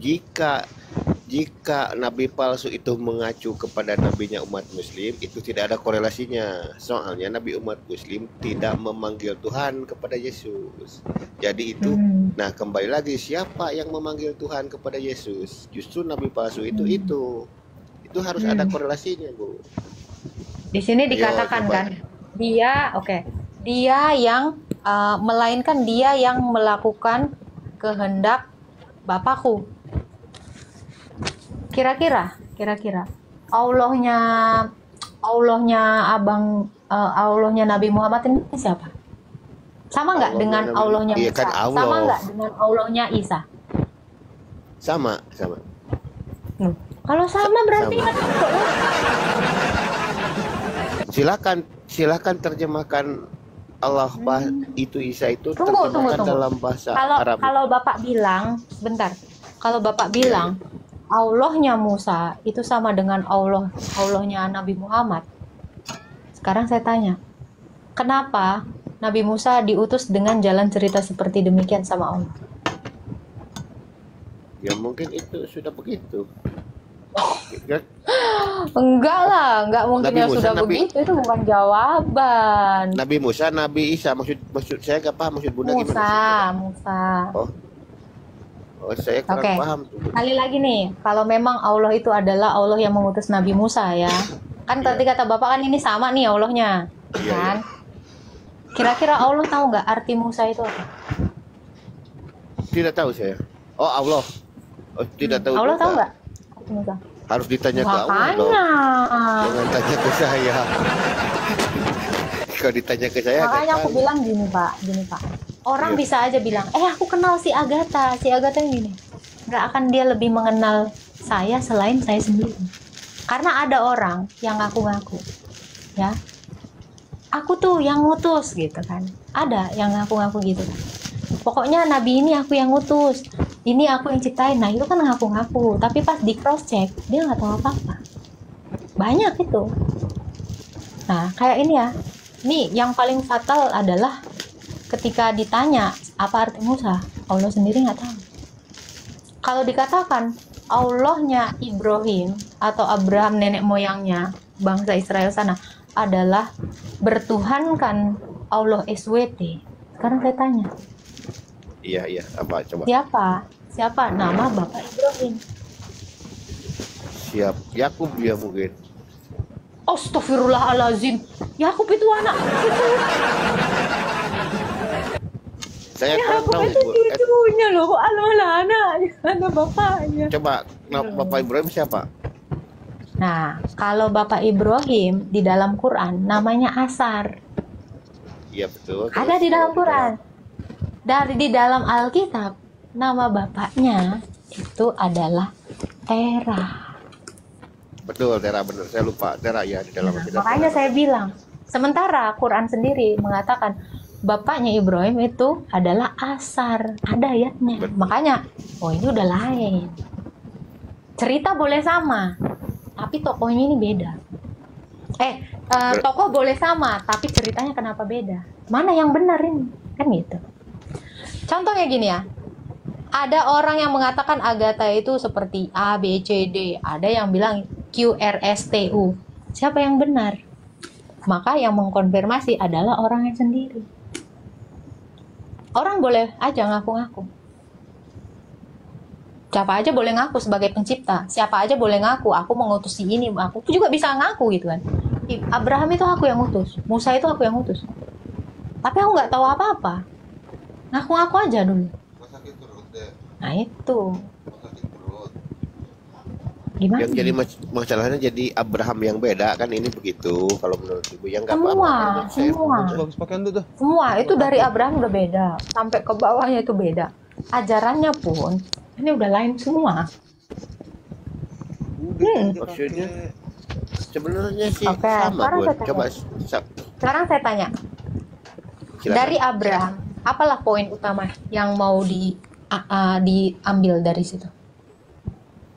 [SPEAKER 6] jika nabi palsu itu mengacu kepada nabinya umat muslim, itu tidak ada korelasinya. Soalnya nabi umat muslim tidak memanggil Tuhan kepada Yesus. Jadi itu, nah kembali lagi, siapa yang memanggil Tuhan kepada Yesus? Justru nabi palsu itu harus ada korelasinya, Bu.
[SPEAKER 1] Di sini
[SPEAKER 6] Ayo,
[SPEAKER 1] dikatakan
[SPEAKER 6] coba.
[SPEAKER 1] kan, dia yang melainkan dia yang melakukan kehendak Bapakku. Kira-kira Allahnya Nabi Muhammad ini siapa? Sama nggak
[SPEAKER 6] Allahnya
[SPEAKER 1] dengan
[SPEAKER 6] Nabi-
[SPEAKER 1] Allahnya
[SPEAKER 6] Iya,
[SPEAKER 1] Musa?
[SPEAKER 6] kan Allah.
[SPEAKER 1] Sama nggak dengan Allahnya Isa?
[SPEAKER 6] Sama.
[SPEAKER 1] Kalau sama berarti
[SPEAKER 6] Sama.
[SPEAKER 1] kan
[SPEAKER 6] Silakan terjemahkan Allah itu Isa itu
[SPEAKER 1] Tunggu.
[SPEAKER 6] terjemahkan dalam bahasa Arab.
[SPEAKER 1] Kalau Bapak bilang, bentar. Kalau Bapak bilang Allahnya Musa itu sama dengan Allahnya Nabi Muhammad. Sekarang saya tanya, kenapa Nabi Musa diutus dengan jalan cerita seperti demikian sama Allah?
[SPEAKER 6] Ya mungkin itu sudah begitu. Ya,
[SPEAKER 1] Enggak lah, enggak mungkin
[SPEAKER 6] Nabi
[SPEAKER 1] yang
[SPEAKER 6] Musa,
[SPEAKER 1] sudah begitu, itu bukan jawaban.
[SPEAKER 6] Nabi Musa, Nabi Isa, maksud saya nggak paham maksud Bunda gimana?
[SPEAKER 1] Musa.
[SPEAKER 6] Oh, saya kurang
[SPEAKER 1] Oke.
[SPEAKER 6] paham tuh.
[SPEAKER 1] Kali lagi nih, kalau memang Allah itu adalah Allah yang mengutus Nabi Musa ya. Kan tadi kata Bapak kan ini sama nih Allahnya,
[SPEAKER 6] Iya,
[SPEAKER 1] kan? Kira-kira Allah tahu nggak arti Musa itu apa?
[SPEAKER 6] Tidak tahu saya. Oh Allah. Oh, tidak tahu.
[SPEAKER 1] Allah
[SPEAKER 6] juga.
[SPEAKER 1] tahu nggak arti Musa?
[SPEAKER 6] Harus ditanya ke Allah dong.
[SPEAKER 1] Makanya.
[SPEAKER 6] Jangan tanya ke saya. Kalau ditanya ke saya,
[SPEAKER 1] Makanya
[SPEAKER 6] nggak
[SPEAKER 1] aku
[SPEAKER 6] tahu.
[SPEAKER 1] bilang gini Pak. Orang
[SPEAKER 6] Iya.
[SPEAKER 1] bisa aja bilang, aku kenal si Agatha yang gini. Nggak akan dia lebih mengenal saya selain saya sendiri. Karena ada orang yang ngaku-ngaku, ya. Aku tuh yang ngutus gitu kan. Ada yang ngaku-ngaku gitu kan. Pokoknya Nabi ini aku yang ngutus. Ini aku yang ciptain. Nah itu kan ngaku-ngaku. Tapi pas di cross check, dia nggak tahu apa-apa. Banyak itu. Nah kayak ini ya. Nih yang paling fatal adalah ketika ditanya apa arti Musa, Allah sendiri nggak tahu. Kalau dikatakan Allahnya Ibrahim atau Abraham nenek moyangnya bangsa Israel sana adalah bertuhankan Allah SWT. Sekarang saya tanya,
[SPEAKER 6] Iya, apa coba?
[SPEAKER 1] siapa nama Bapak Ibrahim?
[SPEAKER 6] Siap. Yakub ya mungkin.
[SPEAKER 1] Astagfirullahalazim, Yakub itu anak itu.
[SPEAKER 6] Saya kurang
[SPEAKER 1] Yakub
[SPEAKER 6] tahu,
[SPEAKER 1] itu
[SPEAKER 6] Bu.
[SPEAKER 1] cucunya loh, kok anaknya, anak bapaknya.
[SPEAKER 6] Coba Bapak Ibrahim siapa?
[SPEAKER 1] Nah, kalau Bapak Ibrahim di dalam Quran namanya Asar.
[SPEAKER 6] Iya betul.
[SPEAKER 1] Ada di dalam Quran. Dari di dalam Alkitab, nama bapaknya itu adalah Terah.
[SPEAKER 6] Betul, Tera benar. Saya lupa Tera ya di dalam Alkitab.
[SPEAKER 1] Makanya saya bilang, sementara Quran sendiri mengatakan bapaknya Ibrahim itu adalah Asar. Ada ayatnya.
[SPEAKER 6] Betul.
[SPEAKER 1] Makanya, oh ini udah lain. Cerita boleh sama, tapi tokohnya ini beda. Tokoh boleh sama, tapi ceritanya kenapa beda? Mana yang benar ini? Kan gitu. Contohnya gini ya. Ada orang yang mengatakan Agatha itu seperti A, B, C, D. Ada yang bilang Q, R, S, T, U. Siapa yang benar? Maka yang mengkonfirmasi adalah orangnya sendiri. Orang boleh aja ngaku-ngaku. Siapa aja boleh ngaku sebagai pencipta. Siapa aja boleh ngaku, aku mengutus si ini. Aku juga bisa ngaku gitu kan. Abraham itu aku yang ngutus. Musa itu aku yang ngutus. Tapi aku nggak tahu apa-apa. Ngaku-ngaku aja dulu. Nah itu. Gimana?
[SPEAKER 6] Yang jadi masalahnya jadi Abraham yang beda kan ini begitu kalau menurut Ibu yang nggak
[SPEAKER 1] Semua,
[SPEAKER 6] apa-apa.
[SPEAKER 1] semua.
[SPEAKER 7] Bagus pakaian tuh.
[SPEAKER 1] Semua itu dari Abraham udah beda. Sampai ke bawahnya itu beda. Ajarannya pun ini udah lain semua.
[SPEAKER 6] Maksudnya sebenarnya sih
[SPEAKER 1] Oke,
[SPEAKER 6] sama
[SPEAKER 1] sekarang
[SPEAKER 6] Bun.
[SPEAKER 1] saya tanya.
[SPEAKER 6] Coba
[SPEAKER 1] Sekarang saya tanya,
[SPEAKER 6] silakan.
[SPEAKER 1] dari Abraham, apalah poin utama yang mau diambil dari situ?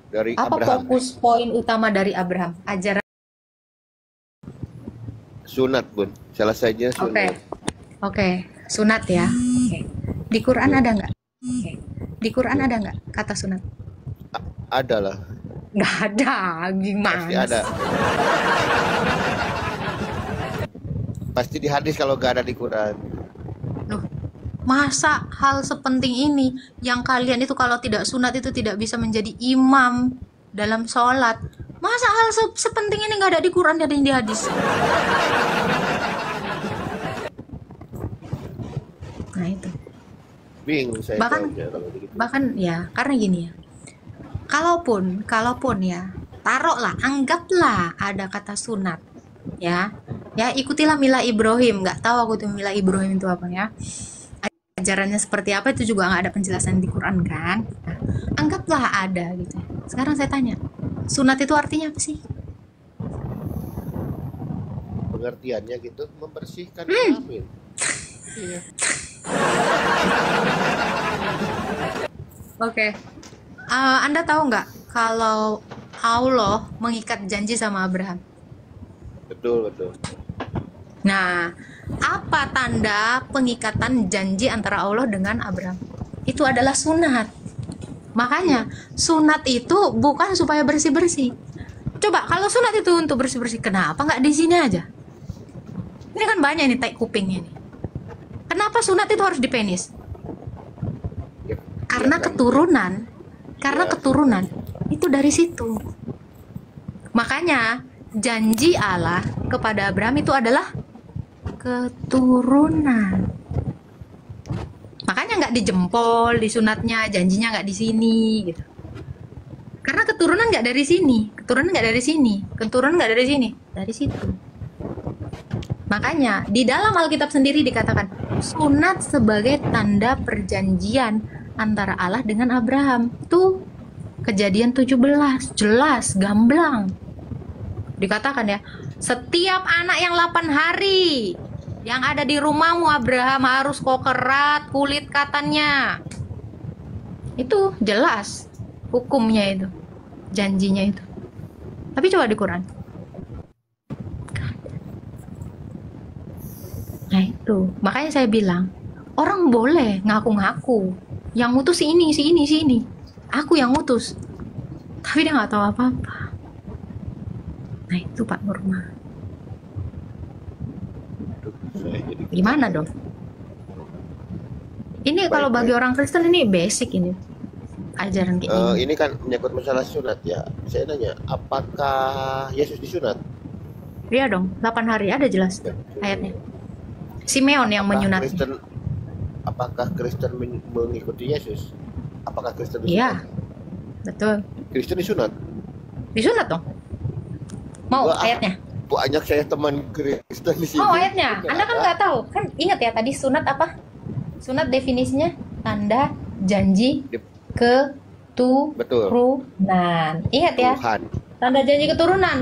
[SPEAKER 6] Dari
[SPEAKER 1] Apa
[SPEAKER 6] Abraham
[SPEAKER 1] fokus poin utama dari Abraham? Ajaran.
[SPEAKER 6] sunat Bun. Salah saja
[SPEAKER 1] Oke,
[SPEAKER 6] sunat.
[SPEAKER 1] oke, sunat ya. Oke. Di Quran ada nggak? Oke. Di Quran ada nggak kata sunat?
[SPEAKER 6] Ada lah.
[SPEAKER 1] Nggak ada, gimana?
[SPEAKER 6] Pasti ada. Pasti di hadis kalau nggak ada di Quran.
[SPEAKER 1] Loh, masa hal sepenting ini yang kalian itu kalau tidak sunat itu tidak bisa menjadi imam dalam sholat? Masa hal sepenting ini nggak ada di Quran, ada yang di hadis? Nah itu.
[SPEAKER 6] Bingung saya
[SPEAKER 1] Bahkan-
[SPEAKER 6] jawabnya kalau begitu.
[SPEAKER 1] Bahkan ya, karena gini ya. Kalaupun ya, taruhlah, anggaplah ada kata sunat. Ya, ikutilah Mila Ibrahim. Nggak tahu aku tuh Mila Ibrahim itu apa ya. Ajarannya seperti apa itu juga nggak ada penjelasan di Quran kan. Nah, anggaplah ada gitu. Sekarang saya tanya, sunat itu artinya apa sih?
[SPEAKER 6] Pengertiannya gitu membersihkan kelamin.
[SPEAKER 1] Oke. Anda tahu nggak kalau Allah mengikat janji sama Abraham?
[SPEAKER 6] Betul, betul.
[SPEAKER 1] Nah, apa tanda pengikatan janji antara Allah dengan Abraham? Itu adalah sunat. Makanya sunat itu bukan supaya bersih-bersih. Coba kalau sunat itu untuk bersih-bersih, kenapa nggak di sini aja? Ini kan banyak nih tai kupingnya nih. Kenapa sunat itu harus di penis?
[SPEAKER 6] Ya,
[SPEAKER 1] Karena
[SPEAKER 6] kan.
[SPEAKER 1] keturunan. Karena
[SPEAKER 6] Ya.
[SPEAKER 1] keturunan itu dari situ. Makanya janji Allah kepada Abraham itu adalah keturunan. Makanya nggak dijempol, disunatnya, janjinya nggak di sini gitu. Karena keturunan nggak dari sini, keturunan nggak dari sini, keturunan nggak dari sini, dari situ. Makanya di dalam Alkitab sendiri dikatakan sunat sebagai tanda perjanjian antara Allah dengan Abraham. Tuh Kejadian 17, jelas, gamblang. Dikatakan ya, setiap anak yang 8 hari yang ada di rumahmu Abraham harus kau kerat kulit katanya. Itu jelas hukumnya itu, janjinya itu. Tapi coba di Quran. Nah itu, makanya saya bilang orang boleh ngaku-ngaku yang ngutus si ini, si ini, si ini. Aku yang ngutus, tapi dia nggak tahu apa-apa. Nah itu Pak Nurma.
[SPEAKER 6] Saya jadi
[SPEAKER 1] Gimana dong? Ini kalau bagi orang Kristen ini basic ini ajaran kayak gini.
[SPEAKER 6] ini kan menyangkut masalah sunat ya. Saya nanya, apakah Yesus disunat?
[SPEAKER 1] Iya dong, 8 hari ada jelas ayatnya. Simeon yang menyunatnya.
[SPEAKER 6] Apakah Kristen mengikuti Yesus? Apakah Kristen
[SPEAKER 1] Iya,
[SPEAKER 6] disunat?
[SPEAKER 1] betul.
[SPEAKER 6] Kristen disunat.
[SPEAKER 1] Disunat dong. Mau
[SPEAKER 6] Wah,
[SPEAKER 1] ayatnya?
[SPEAKER 6] Banyak saya teman Kristen di sini.
[SPEAKER 1] Mau ayatnya? Anda kan nggak tahu. Kan ingat ya tadi sunat apa? Sunat definisinya tanda janji keturunan. Ingat ya?
[SPEAKER 6] Tuhan.
[SPEAKER 1] Tanda janji keturunan.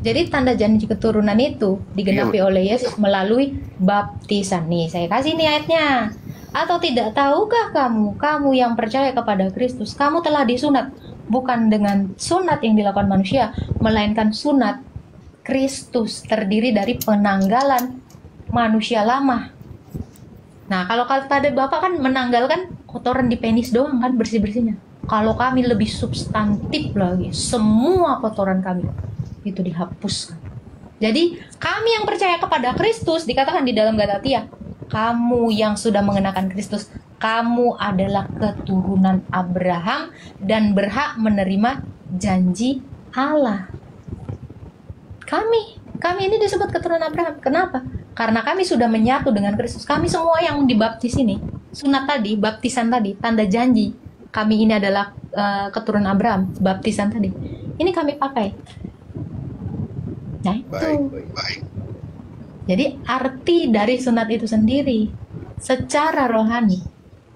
[SPEAKER 1] Jadi tanda janji keturunan itu digenapi oleh Yesus melalui baptisan. Nih, saya kasih nih ayatnya. Atau tidak tahukah kamu yang percaya kepada Kristus, kamu telah disunat bukan dengan sunat yang dilakukan manusia, melainkan sunat Kristus terdiri dari penanggalan manusia lama. Nah, kalau kata Bapak kan menanggalkan kotoran di penis doang kan bersih-bersihnya. Kalau kami lebih substantif lagi, semua kotoran kami itu dihapuskan. Jadi kami yang percaya kepada Kristus dikatakan di dalam Galatia, kamu yang sudah mengenakan Kristus, kamu adalah keturunan Abraham dan berhak menerima janji Allah. Kami ini disebut keturunan Abraham. Kenapa? Karena kami sudah menyatu dengan Kristus. Kami semua yang dibaptis ini, sunat tadi, baptisan tadi, tanda janji. Kami ini adalah keturunan Abraham, baptisan tadi. Ini kami pakai. Nah itu.
[SPEAKER 6] Baik.
[SPEAKER 1] Jadi arti dari sunat itu sendiri secara rohani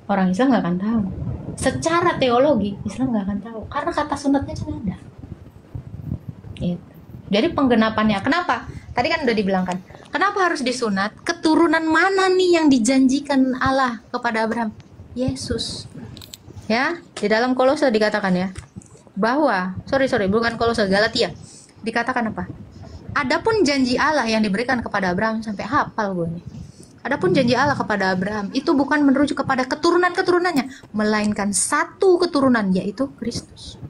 [SPEAKER 1] orang Islam nggak akan tahu. Secara teologi Islam nggak akan tahu karena kata sunatnya kan ada. Gitu. Jadi penggenapannya kenapa? Tadi kan udah dibilangkan. Kenapa harus disunat? Keturunan mana nih yang dijanjikan Allah kepada Abraham? Yesus. Ya, di dalam Kolose dikatakan ya bahwa bukan Kolose, Galatia. Dikatakan apa? Adapun janji Allah yang diberikan kepada Abraham, sampai hafal gue nih. Adapun janji Allah kepada Abraham itu bukan merujuk kepada keturunan-keturunannya, melainkan satu keturunan, yaitu Kristus.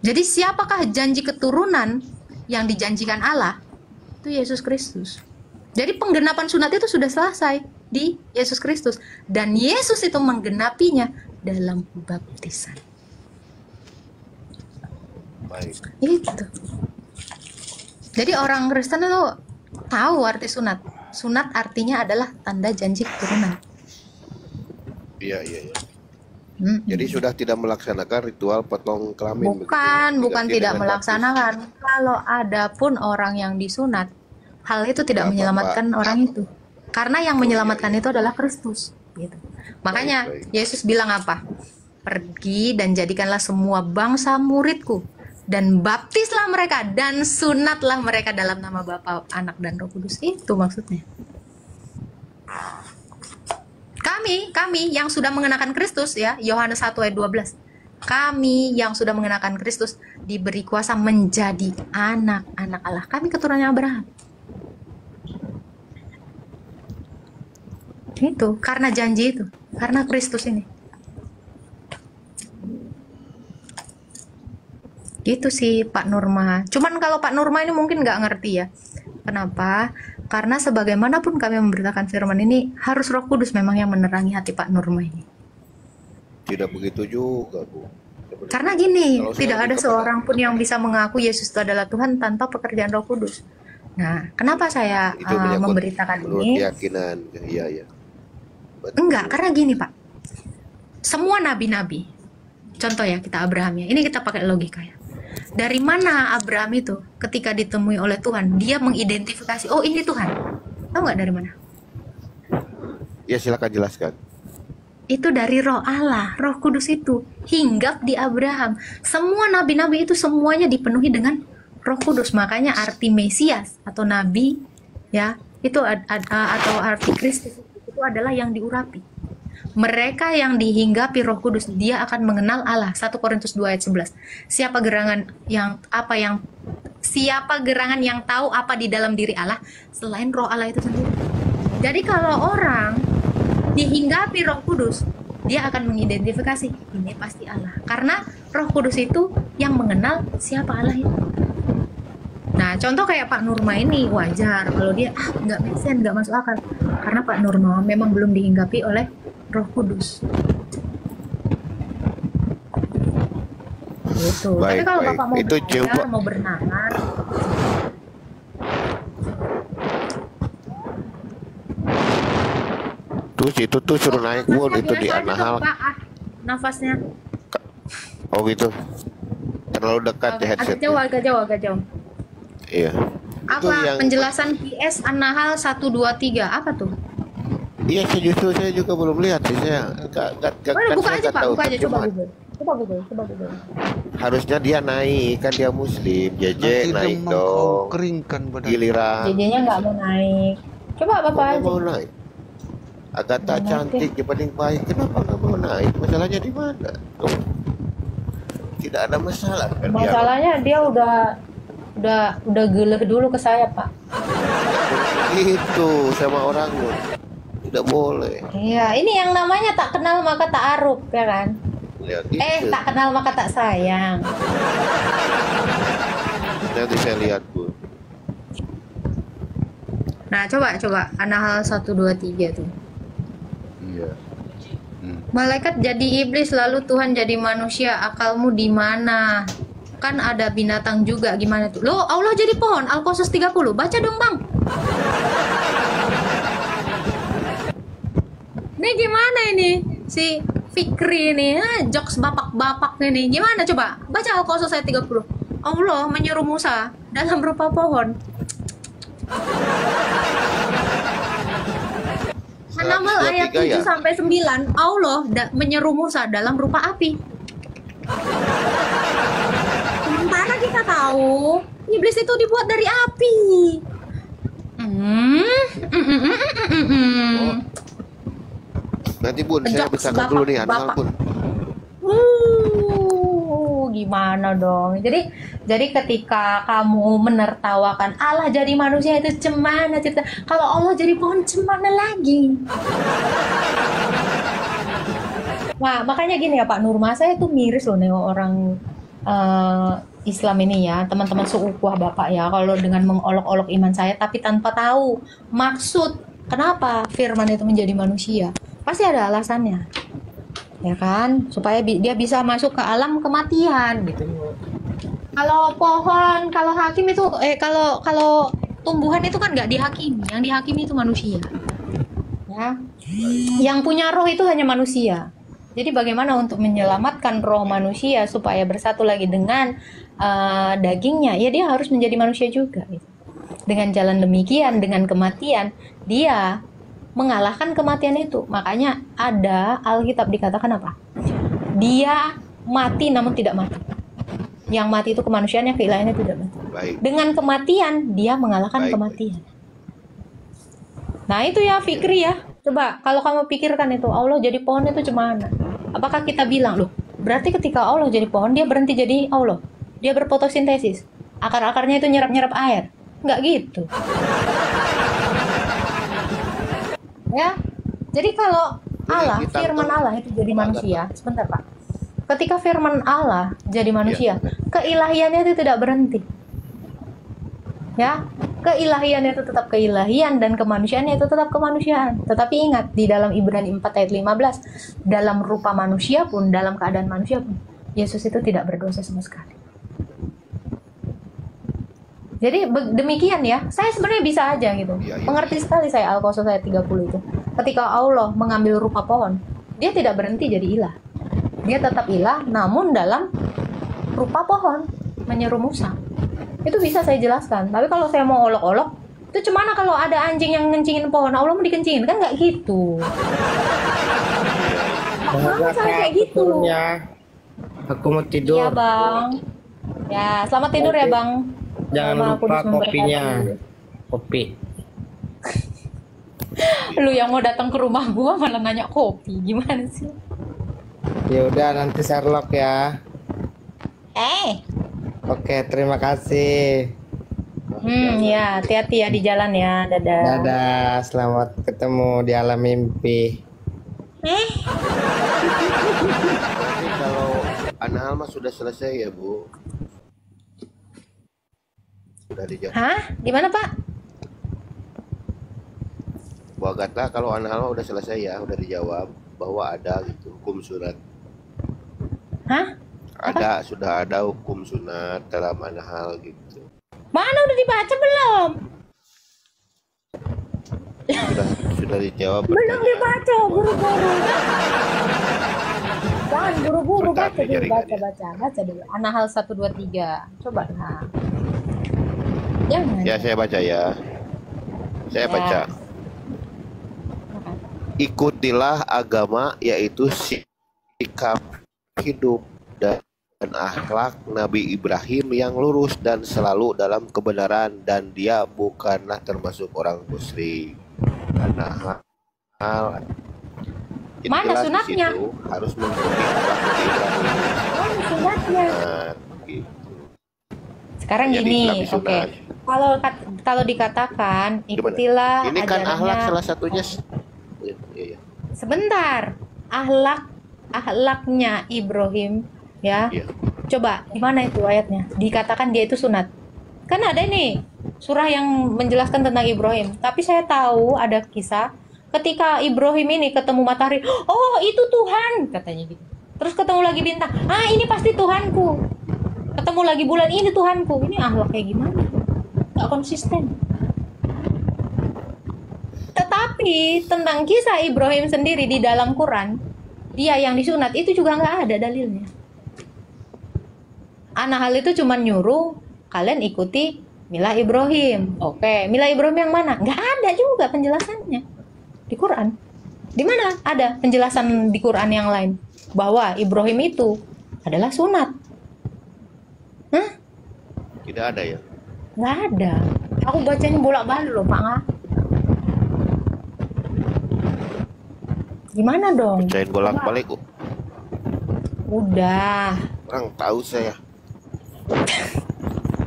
[SPEAKER 1] Jadi siapakah janji keturunan yang dijanjikan Allah? Itu Yesus Kristus. Jadi penggenapan sunat itu sudah selesai di Yesus Kristus. Dan Yesus itu menggenapinya dalam baptisan.
[SPEAKER 6] Baik.
[SPEAKER 1] Itu. Jadi orang Kristen itu tahu arti sunat. Sunat artinya adalah tanda janji keturunan.
[SPEAKER 6] Iya. Jadi sudah tidak melaksanakan ritual potong kelamin.
[SPEAKER 1] Bukan
[SPEAKER 6] Diganti
[SPEAKER 1] tidak
[SPEAKER 6] dengan
[SPEAKER 1] melaksanakan. Kalau ada pun orang yang disunat, hal itu tidak
[SPEAKER 6] Tidak
[SPEAKER 1] menyelamatkan
[SPEAKER 6] apa-apa.
[SPEAKER 1] orang itu. Karena yang menyelamatkan itu adalah Kristus. Gitu. Makanya
[SPEAKER 6] Baik.
[SPEAKER 1] Yesus bilang apa? Pergi dan jadikanlah semua bangsa muridku. Dan baptislah mereka dan sunatlah mereka dalam nama Bapa, Anak, dan Roh Kudus. Itu maksudnya. Kami yang sudah mengenakan Kristus ya, Yohanes 1 ayat 12. Kami yang sudah mengenakan Kristus diberi kuasa menjadi anak-anak Allah. Kami keturunannya Abraham. Itu karena janji itu, karena Kristus ini. Gitu sih Pak Nurma. Cuman kalau Pak Nurma ini mungkin nggak ngerti ya. Kenapa? Karena sebagaimanapun kami memberitakan firman ini, harus Roh Kudus memang yang menerangi hati Pak Nurma ini.
[SPEAKER 6] Tidak begitu juga, Bu. Sebenarnya.
[SPEAKER 1] Karena gini,
[SPEAKER 6] Kalau saya
[SPEAKER 1] tidak ada
[SPEAKER 6] lebih kepada-
[SPEAKER 1] seorang pun yang bisa mengaku Yesus itu adalah Tuhan tanpa pekerjaan Roh Kudus. Nah, kenapa saya
[SPEAKER 6] itu menyangkut
[SPEAKER 1] memberitakan
[SPEAKER 6] menurut
[SPEAKER 1] ini?
[SPEAKER 6] keyakinan. Iya, iya. Betul.
[SPEAKER 1] Enggak, karena gini Pak. Semua nabi-nabi, contoh ya kita Abraham ya, ini kita pakai logika ya. Dari mana Abraham itu ketika ditemui oleh Tuhan, dia mengidentifikasi, oh ini Tuhan. Tahu nggak dari mana?
[SPEAKER 6] Ya, silakan jelaskan.
[SPEAKER 1] Itu dari Roh Allah, Roh Kudus itu hinggap di Abraham. Semua nabi-nabi itu semuanya dipenuhi dengan Roh Kudus. Makanya arti Mesias atau nabi ya, itu atau arti Kristus itu adalah yang diurapi. Mereka yang dihinggapi Roh Kudus, dia akan mengenal Allah. 1 Korintus 2 ayat 11. Siapa gerangan yang tahu apa di dalam diri Allah selain Roh Allah itu sendiri. Jadi kalau orang dihinggapi Roh Kudus, dia akan mengidentifikasi ini pasti Allah. Karena Roh Kudus itu yang mengenal siapa Allah itu. Nah, contoh kayak Pak Nurma ini wajar kalau dia nggak make sense, nggak masuk akal. Karena Pak Nurma memang belum dihinggapi oleh Roh Kudus. Gitu. Tapi
[SPEAKER 6] Baik,
[SPEAKER 1] kalau
[SPEAKER 6] baik.
[SPEAKER 1] Bapak mau
[SPEAKER 6] Itu
[SPEAKER 1] belajar,
[SPEAKER 6] coba-
[SPEAKER 1] mau bernalar,
[SPEAKER 6] Itu tuh suruh naik, Bu,
[SPEAKER 1] nafasnya
[SPEAKER 6] itu di
[SPEAKER 1] biasa aja
[SPEAKER 6] Anahal.
[SPEAKER 1] dong, Pak. Nafasnya
[SPEAKER 6] Oh gitu. Terlalu dekat ya
[SPEAKER 1] agak
[SPEAKER 6] headsetnya.
[SPEAKER 1] jauh, agak jauh.
[SPEAKER 6] Iya. Itu
[SPEAKER 1] Apa
[SPEAKER 6] yang
[SPEAKER 1] penjelasan PS Anahal 123 apa tuh?
[SPEAKER 6] Iya, saya juga belum lihat sih, saya
[SPEAKER 1] Buka
[SPEAKER 6] saya
[SPEAKER 1] aja
[SPEAKER 6] nggak
[SPEAKER 1] Pak,
[SPEAKER 6] tahu.
[SPEAKER 1] buka aja, coba
[SPEAKER 6] Cuma
[SPEAKER 1] Google. Coba Google.
[SPEAKER 6] harusnya dia naik, kan dia muslim. JJ
[SPEAKER 7] Nanti
[SPEAKER 6] naik
[SPEAKER 7] demam kau
[SPEAKER 6] dong.
[SPEAKER 7] keringkan badan.
[SPEAKER 6] Giliran
[SPEAKER 1] JJ-nya nggak mau naik. Coba Bapak
[SPEAKER 6] nggak
[SPEAKER 1] aja.
[SPEAKER 6] mau naik. Agatha
[SPEAKER 1] Nggak
[SPEAKER 6] cantik dibanding baik, kenapa nggak mau naik? Masalahnya di mana? Tuh. Tidak ada masalah kan dia.
[SPEAKER 1] Masalahnya dia udah geleh dulu ke saya, Pak.
[SPEAKER 6] Itu sama orang loh. Tidak boleh.
[SPEAKER 1] Iya, ini yang namanya tak kenal maka tak aruf, ya kan?
[SPEAKER 6] Lihat itu.
[SPEAKER 1] Tak kenal maka tak sayang.
[SPEAKER 6] Nanti saya lihat, Bu.
[SPEAKER 1] Nah, coba Anahal 123 tuh.
[SPEAKER 7] Iya.
[SPEAKER 1] Malaikat jadi iblis lalu Tuhan jadi manusia, akalmu di mana? Kan ada binatang juga, gimana tuh? Loh, Allah jadi pohon, Al-Qasas 30. Baca dong, Bang. Ini gimana ini? Si Fikri ini, jokes bapak-bapak ini. Gimana coba? Baca Al-Qasas ayat 30. Allah menyuruh Musa dalam rupa pohon. An-Naml ayat 7
[SPEAKER 6] ya?
[SPEAKER 1] sampai 9, Allah menyeru Musa dalam rupa api. Sementara kita tahu iblis itu dibuat dari api.
[SPEAKER 6] Nanti Bun, saya
[SPEAKER 1] Jokes
[SPEAKER 6] bisa dulu nih, Anhal
[SPEAKER 1] bapak-bapak.
[SPEAKER 6] Bun.
[SPEAKER 1] Gimana dong? Jadi ketika kamu menertawakan Allah jadi manusia itu cemana cerita? Kalau Allah jadi pohon cemana lagi? Wah, makanya gini ya Pak Nurma, saya tuh miris loh nengok orang Islam ini ya, teman-teman seukuah Bapak ya, kalau dengan mengolok-olok iman saya tapi tanpa tahu maksud kenapa firman itu menjadi manusia. Pasti ada alasannya. Ya kan, supaya dia bisa masuk ke alam kematian gitu. Kalau pohon, kalau hakim itu kalau tumbuhan itu kan nggak dihakimi, yang dihakimi itu manusia. Ya. Yang punya roh itu hanya manusia. Jadi bagaimana untuk menyelamatkan roh manusia supaya bersatu lagi dengan dagingnya? Ya dia harus menjadi manusia juga. Gitu. Dengan jalan demikian, dengan kematian, dia mengalahkan kematian itu. Makanya ada Alkitab dikatakan apa? Dia mati namun tidak mati. Yang mati itu kemanusiaannya, keilahiannya tidak mati.
[SPEAKER 6] Baik.
[SPEAKER 1] Dengan kematian dia mengalahkan
[SPEAKER 6] Baik.
[SPEAKER 1] kematian. Nah itu ya Fikri ya. Coba kalau kamu pikirkan itu Allah jadi pohon itu gimana? Apakah kita bilang loh Berarti ketika Allah jadi pohon, dia berhenti jadi Allah. Dia berfotosintesis. Akar-akarnya itu nyerap-nyerap air. Nggak gitu. Ya. Jadi kalau Allah,
[SPEAKER 6] kita
[SPEAKER 1] firman
[SPEAKER 6] tahu-
[SPEAKER 1] Allah itu jadi manusia. Sebentar, Pak. Ketika firman Allah jadi manusia, keilahiannya itu tidak berhenti. Ya, keilahiannya itu tetap keilahian dan kemanusiaannya itu tetap kemanusiaan. Tetapi ingat, di dalam Ibrani 4 ayat 15, dalam rupa manusia pun, dalam keadaan manusia pun, Yesus itu tidak berdosa sama sekali. Jadi demikian ya, saya sebenarnya bisa aja gitu.
[SPEAKER 6] Iya, iya.
[SPEAKER 1] Mengerti sekali saya Al-Qasas ayat 30 itu. Ketika Allah mengambil rupa pohon, dia tidak berhenti jadi ilah. Dia tetap ilah, namun dalam rupa pohon, menyeru Musa. Itu bisa saya jelaskan. Tapi kalau saya mau olok-olok, itu cemana kalau ada anjing yang ngencingin pohon, Allah mau dikencingin, kan nggak gitu. Kenapa saya kayak gitu?
[SPEAKER 2] Ya, aku mau
[SPEAKER 1] Iya
[SPEAKER 2] tidur.
[SPEAKER 1] bang. Ya, selamat tidur ya bang.
[SPEAKER 2] Jangan
[SPEAKER 1] Maha
[SPEAKER 2] lupa
[SPEAKER 1] Kudus memberkati.
[SPEAKER 2] kopinya. Kopi.
[SPEAKER 1] Lu yang mau datang ke rumah gua malah nanya kopi, gimana sih?
[SPEAKER 2] Ya udah nanti Sherlock ya. Oke, terima kasih.
[SPEAKER 1] Ya, hati-hati ya di jalan ya. Dadah.
[SPEAKER 2] Dadah, selamat ketemu di alam mimpi.
[SPEAKER 6] Tapi kalau Ana Alma sudah selesai ya Bu. Sudah dijawab.
[SPEAKER 1] Hah? Gimana Pak?
[SPEAKER 6] Bu Agatha, kalau Ana Alma udah selesai ya, udah dijawab bahwa ada gitu hukum sunat.
[SPEAKER 1] Hah?
[SPEAKER 6] Sudah ada hukum sunat dalam Ana hal gitu.
[SPEAKER 1] Mana udah dibaca belum?
[SPEAKER 6] Sudah dijawab.
[SPEAKER 1] Belum dibaca, buru-buru. Jangan buru-buru,
[SPEAKER 6] Bentar,
[SPEAKER 1] baca dulu,
[SPEAKER 6] jaringannya.
[SPEAKER 1] baca dulu. Anahal 1, 2, 3. Coba nah. Jangan.
[SPEAKER 6] Ya saya baca ya. Saya
[SPEAKER 1] Ya.
[SPEAKER 6] baca. Ikutilah agama yaitu sikap hidup dan akhlak Nabi Ibrahim yang lurus dan selalu dalam kebenaran, dan dia bukanlah termasuk orang musyrik. Karena hal jadi
[SPEAKER 1] Mana
[SPEAKER 6] jelas di
[SPEAKER 1] sunatnya?
[SPEAKER 6] situ harus mengikuti akhlak Nabi Ibrahim.
[SPEAKER 1] Oh, sunatnya.
[SPEAKER 6] Nah, gitu.
[SPEAKER 1] Sekarang
[SPEAKER 6] Jadi
[SPEAKER 1] gini,
[SPEAKER 6] Islam di
[SPEAKER 1] oke.
[SPEAKER 6] sunat.
[SPEAKER 1] Kalau dikatakan
[SPEAKER 6] Gimana?
[SPEAKER 1] ikutilah
[SPEAKER 6] Ini kan
[SPEAKER 1] ajarannya.
[SPEAKER 6] akhlak salah satunya. Iya.
[SPEAKER 1] Sebentar. Akhlaknya Ibrahim ya.
[SPEAKER 6] Iya.
[SPEAKER 1] Coba, di mana itu ayatnya? Dikatakan dia itu sunat. Kan ada nih surah yang menjelaskan tentang Ibrahim. Tapi saya tahu ada kisah ketika Ibrahim ini ketemu matahari, oh itu Tuhan katanya gitu. Terus ketemu lagi bintang, ini pasti Tuhanku. Ketemu lagi bulan, ini Tuhanku. Ini akhlak kayak gimana? Gak konsisten. Tetapi tentang kisah Ibrahim sendiri di dalam Quran, dia yang disunat itu juga nggak ada dalilnya. Anahal itu cuma nyuruh kalian ikuti Milah Ibrahim. Oke, Milah Ibrahim yang mana? Nggak ada juga penjelasannya di Quran. Di mana ada penjelasan di Quran yang lain bahwa Ibrahim itu adalah sunat? Hah?
[SPEAKER 6] Tidak ada ya.
[SPEAKER 1] Nggak ada. Aku bacanya bolak-balik loh, Pak. Nggak. Gimana dong?
[SPEAKER 6] Bacain bolak-balik.
[SPEAKER 1] Udah.
[SPEAKER 6] Orang tahu saya.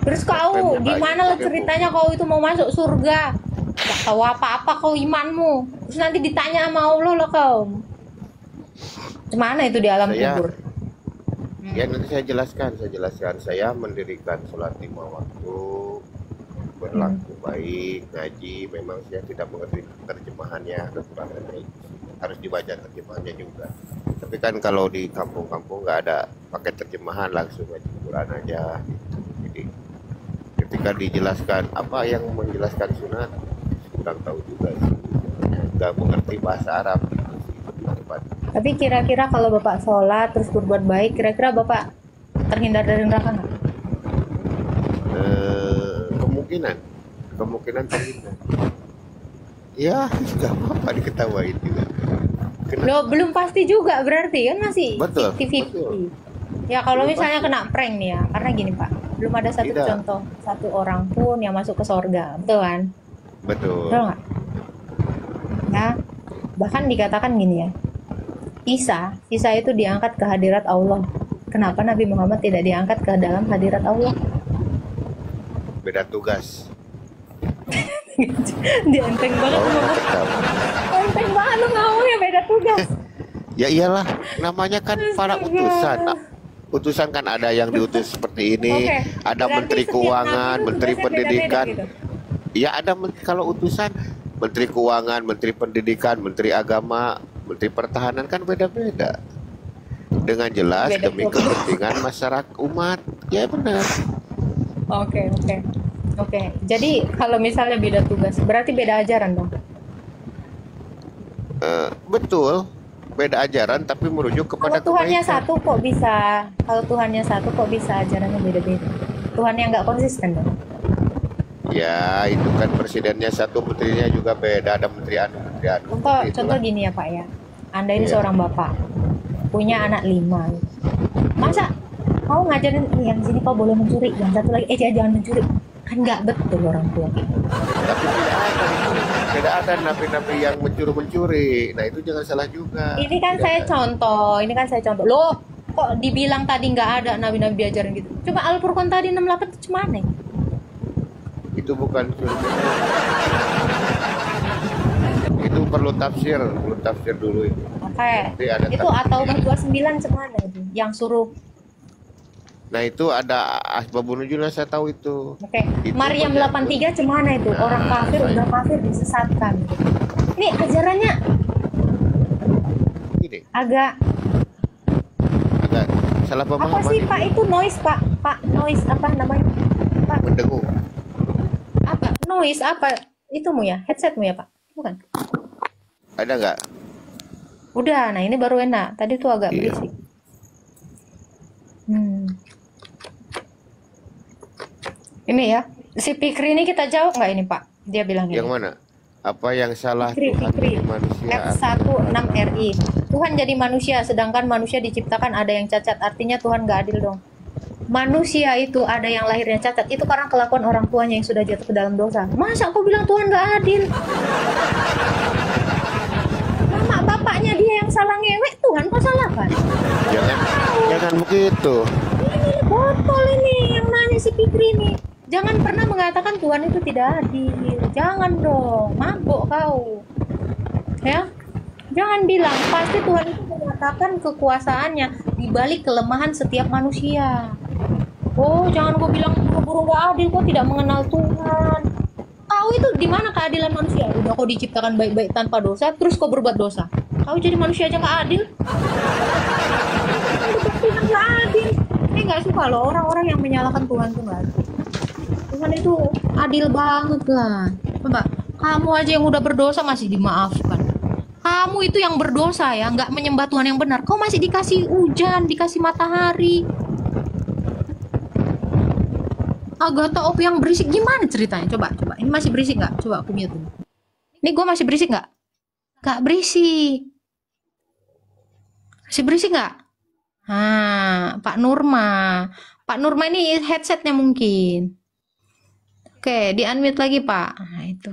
[SPEAKER 1] Terus kau
[SPEAKER 6] Pakai
[SPEAKER 1] gimana
[SPEAKER 6] muka,
[SPEAKER 1] lo
[SPEAKER 6] pakai
[SPEAKER 1] ceritanya kau itu mau masuk surga? Gak tahu apa-apa kau imanmu. Terus nanti ditanya sama Allah lo kau. Gimana itu di alam
[SPEAKER 6] Saya-
[SPEAKER 1] kubur?
[SPEAKER 6] Ya nanti saya jelaskan. Saya mendirikan sholat 5 waktu, berlaku baik, ngaji. Memang saya tidak mengerti terjemahannya, kekurangannya itu. Harus dibaca terjemahannya juga. Tapi kan kalau di kampung-kampung nggak ada pakai terjemahan, langsung ngaji Quran aja. Gitu. Jadi ketika dijelaskan apa yang menjelaskan sunat, kurang tahu juga sih. Nggak mengerti bahasa Arab. Gitu sih, lebih tepat.
[SPEAKER 1] Tapi kira-kira kalau Bapak sholat terus berbuat baik, kira-kira Bapak terhindar dari neraka nggak?
[SPEAKER 6] Kemungkinan terhindar. Ya, nggak apa-apa diketawain juga.
[SPEAKER 1] Lo belum pasti juga berarti kan masih
[SPEAKER 6] Betul,
[SPEAKER 1] 50-50.
[SPEAKER 6] betul.
[SPEAKER 1] Ya kalau
[SPEAKER 6] Belum
[SPEAKER 1] misalnya
[SPEAKER 6] pasti.
[SPEAKER 1] kena prank nih ya, karena gini Pak, belum ada satu
[SPEAKER 6] Tidak.
[SPEAKER 1] contoh satu orang pun yang masuk ke sorga, betul kan?
[SPEAKER 6] Betul.
[SPEAKER 1] Betul nggak? Ya, bahkan dikatakan gini ya, Isa itu diangkat ke hadirat Allah. Kenapa Nabi Muhammad tidak diangkat ke dalam hadirat Allah?
[SPEAKER 6] Beda tugas.
[SPEAKER 1] Dia enteng banget
[SPEAKER 6] Oh,
[SPEAKER 1] ngomong.
[SPEAKER 6] tetap.
[SPEAKER 1] Enteng banget lu ngomongnya, beda tugas.
[SPEAKER 6] Ya iyalah, namanya kan para utusan. Nah, utusan kan ada yang diutus seperti ini,
[SPEAKER 1] Oke,
[SPEAKER 6] ada
[SPEAKER 1] berarti
[SPEAKER 6] menteri
[SPEAKER 1] setiap
[SPEAKER 6] keuangan,
[SPEAKER 1] nabi itu
[SPEAKER 6] menteri
[SPEAKER 1] tugasnya
[SPEAKER 6] pendidikan.
[SPEAKER 1] beda-beda gitu?
[SPEAKER 6] Ya ada kalau utusan menteri keuangan, menteri pendidikan, menteri agama, menteri pertahanan kan beda-beda. Dengan jelas
[SPEAKER 1] Beda
[SPEAKER 6] demi
[SPEAKER 1] program.
[SPEAKER 6] kepentingan masyarakat umat. Ya benar.
[SPEAKER 1] Oke. Jadi kalau misalnya beda tugas, berarti beda ajaran dong.
[SPEAKER 6] Betul. Beda ajaran tapi merujuk
[SPEAKER 1] Kalau
[SPEAKER 6] kepada
[SPEAKER 1] Tuhannya
[SPEAKER 6] kebaikan.
[SPEAKER 1] satu kok bisa? Kalau Tuhannya satu kok bisa ajarannya beda-beda? Tuhan yang nggak konsisten dong.
[SPEAKER 6] Ya, itu kan presidennya satu, menterinya juga beda. Ada menteri anu, menteri anu.
[SPEAKER 1] Contoh
[SPEAKER 6] Itulah.
[SPEAKER 1] gini ya Pak ya. Anda ini
[SPEAKER 6] Iya.
[SPEAKER 1] seorang bapak, punya anak 5. Masa mau ngajarin yang sini kau boleh mencuri, yang satu lagi jangan mencuri? Kan nggak betul orang tua.
[SPEAKER 6] Tapi tidak ada napi-napi yang mencuri. Nah itu jangan salah juga.
[SPEAKER 1] Ini kan
[SPEAKER 6] Tidak
[SPEAKER 1] saya
[SPEAKER 6] ada.
[SPEAKER 1] contoh. Loh, kok dibilang tadi nggak ada nabi-nabi diajarin gitu? Coba Al-Furqan tadi 68 itu mana?
[SPEAKER 6] Itu bukan itu perlu tafsir dulu itu.
[SPEAKER 1] Oke.
[SPEAKER 6] Nanti ada
[SPEAKER 1] Itu
[SPEAKER 6] tafsirnya.
[SPEAKER 1] atau 29 cemana itu? Yang suruh.
[SPEAKER 6] Nah itu ada asbabun nuzulnya, saya tahu itu.
[SPEAKER 1] Oke.
[SPEAKER 6] Itu
[SPEAKER 1] Maryam
[SPEAKER 6] menyangkut-
[SPEAKER 1] 83 cemana itu? Orang kafir
[SPEAKER 6] saya-
[SPEAKER 1] udah kafir disesatkan. Ini ajarannya
[SPEAKER 6] Ini
[SPEAKER 1] agak
[SPEAKER 6] agak salah
[SPEAKER 1] apa
[SPEAKER 6] pemahaman.
[SPEAKER 1] sih
[SPEAKER 6] ini.
[SPEAKER 1] Pak, itu noise Pak noise apa namanya Pak,
[SPEAKER 6] Mendengung.
[SPEAKER 1] apa noise apa itumu ya, headsetmu ya Pak, bukan?
[SPEAKER 6] Ada nggak?
[SPEAKER 1] Udah, nah ini baru enak, tadi tuh agak
[SPEAKER 6] Iya.
[SPEAKER 1] berisik. Ini ya, si Fikri ini kita jawab nggak ini Pak? Dia bilang
[SPEAKER 6] Yang
[SPEAKER 1] ini.
[SPEAKER 6] mana? Apa yang salah
[SPEAKER 1] Fikri,
[SPEAKER 6] Tuhan
[SPEAKER 1] Fikri.
[SPEAKER 6] jadi manusia?
[SPEAKER 1] F16 RI. Tuhan jadi manusia, sedangkan manusia diciptakan ada yang cacat. Artinya Tuhan nggak adil dong. Manusia itu ada yang lahirnya cacat. Itu karena kelakuan orang tuanya yang sudah jatuh ke dalam dosa. Masa aku bilang Tuhan nggak adil? Mama bapaknya dia yang salah ngewek, Tuhan kok salah kan?
[SPEAKER 6] Jangan begitu.
[SPEAKER 1] Ini botol ini yang nanya si Fikri ini. Jangan pernah mengatakan Tuhan itu tidak adil. Jangan dong, mabuk kau. Ya, jangan bilang pasti Tuhan itu mengatakan kekuasaannya di balik kelemahan setiap manusia. Oh, jangan kau bilang buru-buru nggak adil, kau tidak mengenal Tuhan. Kau itu di mana keadilan manusia? Udah kau diciptakan baik-baik tanpa dosa, terus kau berbuat dosa. Kau jadi manusia aja nggak adil? Tuhan nggak adil. Ini nggak suka loh orang-orang yang menyalahkan Tuhan tuh nggak adil. Tuhan itu adil banget lah. Coba, kamu aja yang udah berdosa masih dimaafkan. Kamu itu yang berdosa ya, nggak menyembah Tuhan yang benar. Kau masih dikasih hujan, dikasih matahari. Agatha Op yang berisik gimana ceritanya? Coba. Ini masih berisik nggak? Coba aku mute dulu. Ini gue masih berisik nggak? Nggak berisik. Masih berisik nggak? Pak Nurma. Pak Nurma ini headsetnya mungkin. Oke, di-unmute lagi, Pak. Nah, itu.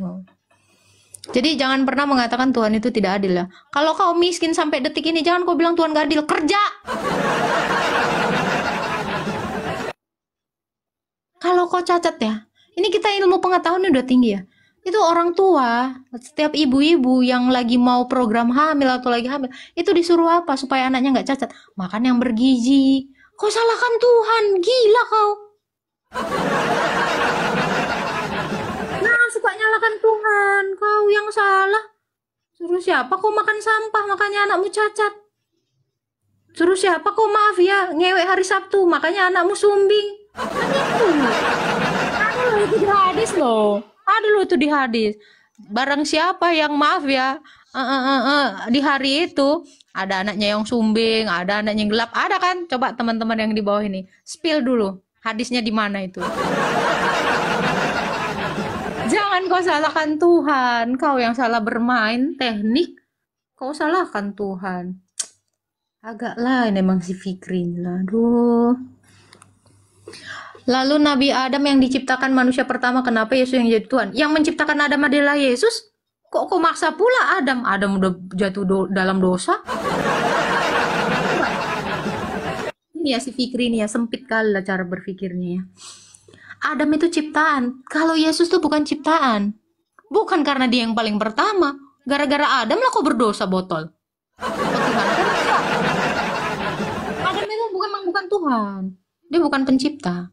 [SPEAKER 1] Jadi jangan pernah mengatakan Tuhan itu tidak adil ya. Kalau kau miskin sampai detik ini, jangan kau bilang Tuhan gak adil. Kerja! Kalau kau cacat ya, ini kita ilmu pengetahuannya udah tinggi ya. Itu orang tua, setiap ibu-ibu yang lagi mau program hamil atau lagi hamil, itu disuruh apa supaya anaknya nggak cacat? Makan yang bergizi. Kau salahkan Tuhan, gila kau. Nah, suka nyalakan Tuhan, kau yang salah. Suruh siapa kau makan sampah, makanya anakmu cacat. Suruh siapa kau maaf ya, ngewek hari Sabtu, makanya anakmu sumbing. Kan itu. Ada loh itu di hadis loh. Ada loh itu di hadis. Barang siapa yang maaf ya, di hari itu ada anaknya yang sumbing, ada anaknya yang gelap, ada kan? Coba teman-teman yang di bawah ini, spill dulu hadisnya di mana itu. Jangan kau salahkan Tuhan, kau yang salah bermain teknik, kau salahkan Tuhan. Agak lain emang si Fikri, aduh. Lalu Nabi Adam yang diciptakan manusia pertama, kenapa Yesus yang jadi Tuhan? Yang menciptakan Adam adalah Yesus. Kok maksa pula Adam? Adam udah jatuh dalam dosa. ini ya si Fikri ini ya, sempit kali lah cara berpikirnya ya. Adam itu ciptaan. Kalau Yesus tuh bukan ciptaan. Bukan karena dia yang paling pertama. Gara-gara Adam lah kok berdosa botol. Oh, Tuhan kan enggak. Adam itu bukan Tuhan. Dia bukan pencipta.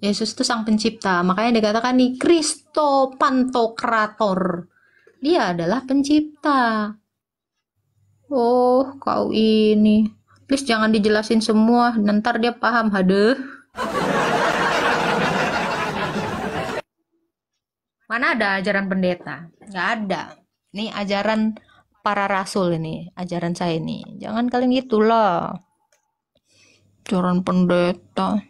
[SPEAKER 1] Yesus itu sang pencipta. Makanya dikatakan nih Kristo Pantokrator. Dia adalah pencipta. Oh, kau ini. Please jangan dijelasin semua. Ntar dia paham. Hadeh. Mana ada ajaran pendeta? Nggak ada. Ini ajaran para rasul ini. Ajaran saya ini. Jangan kalian gitulah. Ajaran pendeta.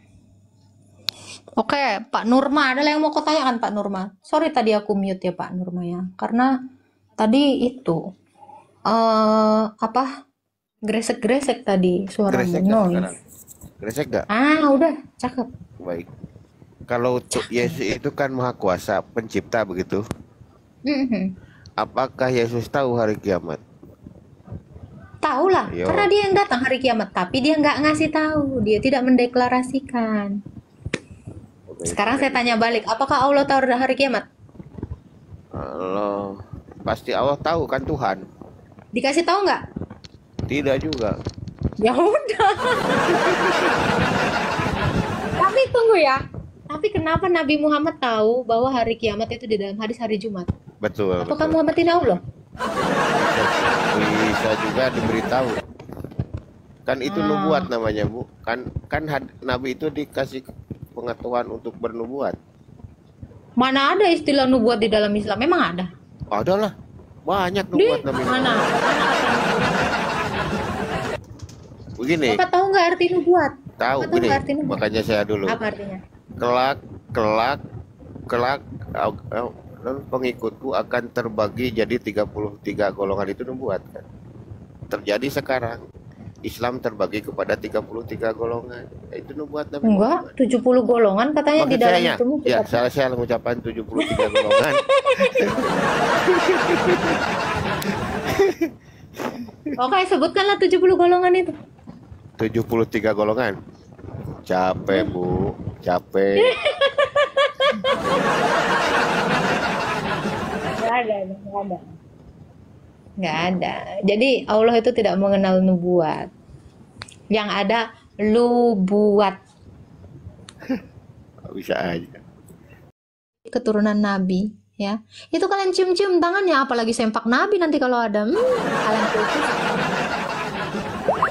[SPEAKER 1] Oke, Pak Nurma. Ada yang mau kau tanyakan Pak Nurma? Sorry tadi aku mute ya Pak Nurma ya. Karena tadi itu. Apa? Gresek-gresek tadi suaranya.
[SPEAKER 6] Gresek nggak
[SPEAKER 1] Noise.
[SPEAKER 6] sekarang? Gresek nggak?
[SPEAKER 1] Udah. Cakep.
[SPEAKER 6] Baik. Kalau Yesus itu kan maha kuasa, pencipta begitu.
[SPEAKER 1] Mhm.
[SPEAKER 6] Apakah Yesus tahu hari kiamat?
[SPEAKER 1] Tahu lah,
[SPEAKER 6] Yo.
[SPEAKER 1] karena dia yang datang hari kiamat, tapi dia nggak ngasih tahu, dia tidak mendeklarasikan. Sekarang saya tanya balik, apakah Allah tahu hari kiamat?
[SPEAKER 6] Allah, pasti Allah tahu kan Tuhan.
[SPEAKER 1] Dikasih tahu nggak?
[SPEAKER 6] Tidak juga.
[SPEAKER 1] Ya udah. Tapi tunggu ya. Tapi kenapa Nabi Muhammad tahu bahwa hari kiamat itu di dalam hadis hari Jumat?
[SPEAKER 6] Betul.
[SPEAKER 1] Apakah
[SPEAKER 6] betul.
[SPEAKER 1] Muhammad tidak Allah?
[SPEAKER 6] Bisa juga diberitahu. Kan itu nubuat namanya, Bu. Kan Nabi itu dikasih pengetahuan untuk bernubuat.
[SPEAKER 1] Mana ada istilah nubuat di dalam Islam? Memang ada.
[SPEAKER 6] Ada lah. Banyak
[SPEAKER 1] Di
[SPEAKER 6] nubuat Nabi.
[SPEAKER 1] mana?
[SPEAKER 6] Begini,
[SPEAKER 1] Bapak tahu nggak arti nubuat?
[SPEAKER 6] tahu
[SPEAKER 1] Bapak tahu
[SPEAKER 6] gini.
[SPEAKER 1] nggak arti nubuat?
[SPEAKER 6] Makanya saya dulu.
[SPEAKER 1] Apa artinya?
[SPEAKER 6] Kelak pengikutku akan terbagi jadi 33 golongan, itu nubuat kan. Terjadi sekarang. Islam terbagi kepada 33 golongan. Itu nubuat Nabi
[SPEAKER 1] Enggak,
[SPEAKER 6] Muhammad.
[SPEAKER 1] 70 golongan katanya di
[SPEAKER 6] Maksud
[SPEAKER 1] dalam
[SPEAKER 6] saya,
[SPEAKER 1] itu.
[SPEAKER 6] ya, saya mengucapkan 73 golongan.
[SPEAKER 1] Oke, sebutkanlah 70 golongan itu.
[SPEAKER 6] 73 golongan. Capek, Bu. Capek.
[SPEAKER 1] Nggak ada. Jadi Allah itu tidak mengenal nubuat. Yang ada lubuat.
[SPEAKER 6] Bisa aja.
[SPEAKER 1] Keturunan Nabi, ya. Itu kalian cium-cium tangannya, apalagi sempak Nabi nanti kalau ada. Kalian kultus.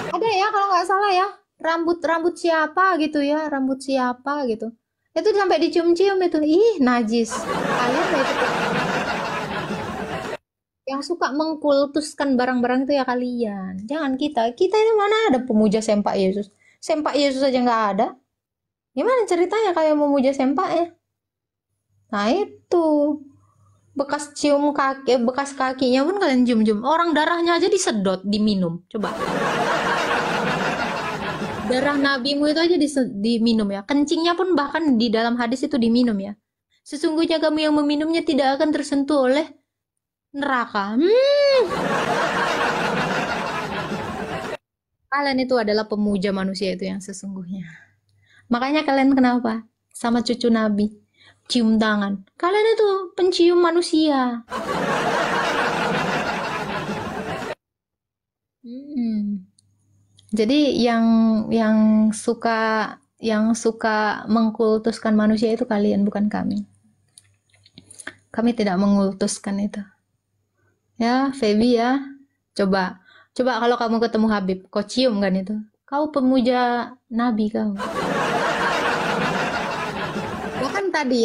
[SPEAKER 1] Ada ya kalau nggak salah ya. Rambut siapa gitu ya, rambut siapa gitu. Itu sampai dicium-cium itu. Ih, najis. Kalian lah itu. Yang suka mengkultuskan barang-barang itu ya kalian. Jangan kita. Kita ini mana ada pemuja sempak Yesus. Sempak Yesus aja nggak ada. Gimana ceritanya kayak memuja sempaknya? Nah itu. Bekas cium kaki, bekas kakinya pun kalian cium-cium. Orang darahnya aja disedot, diminum. Coba. Darah nabimu itu aja diminum ya. Kencingnya pun bahkan di dalam hadis itu diminum ya. Sesungguhnya kamu yang meminumnya tidak akan tersentuh oleh neraka. Kalian itu adalah pemuja manusia itu yang sesungguhnya. Makanya kalian kenapa? Sama cucu Nabi. Cium tangan. Kalian itu pencium manusia. Jadi yang suka mengkultuskan manusia itu kalian, bukan kami. Kami tidak mengkultuskan itu. Ya, Feby ya. Coba kalau kamu ketemu Habib, kau cium kan itu. Kau pemuja Nabi kau. Bahkan tadi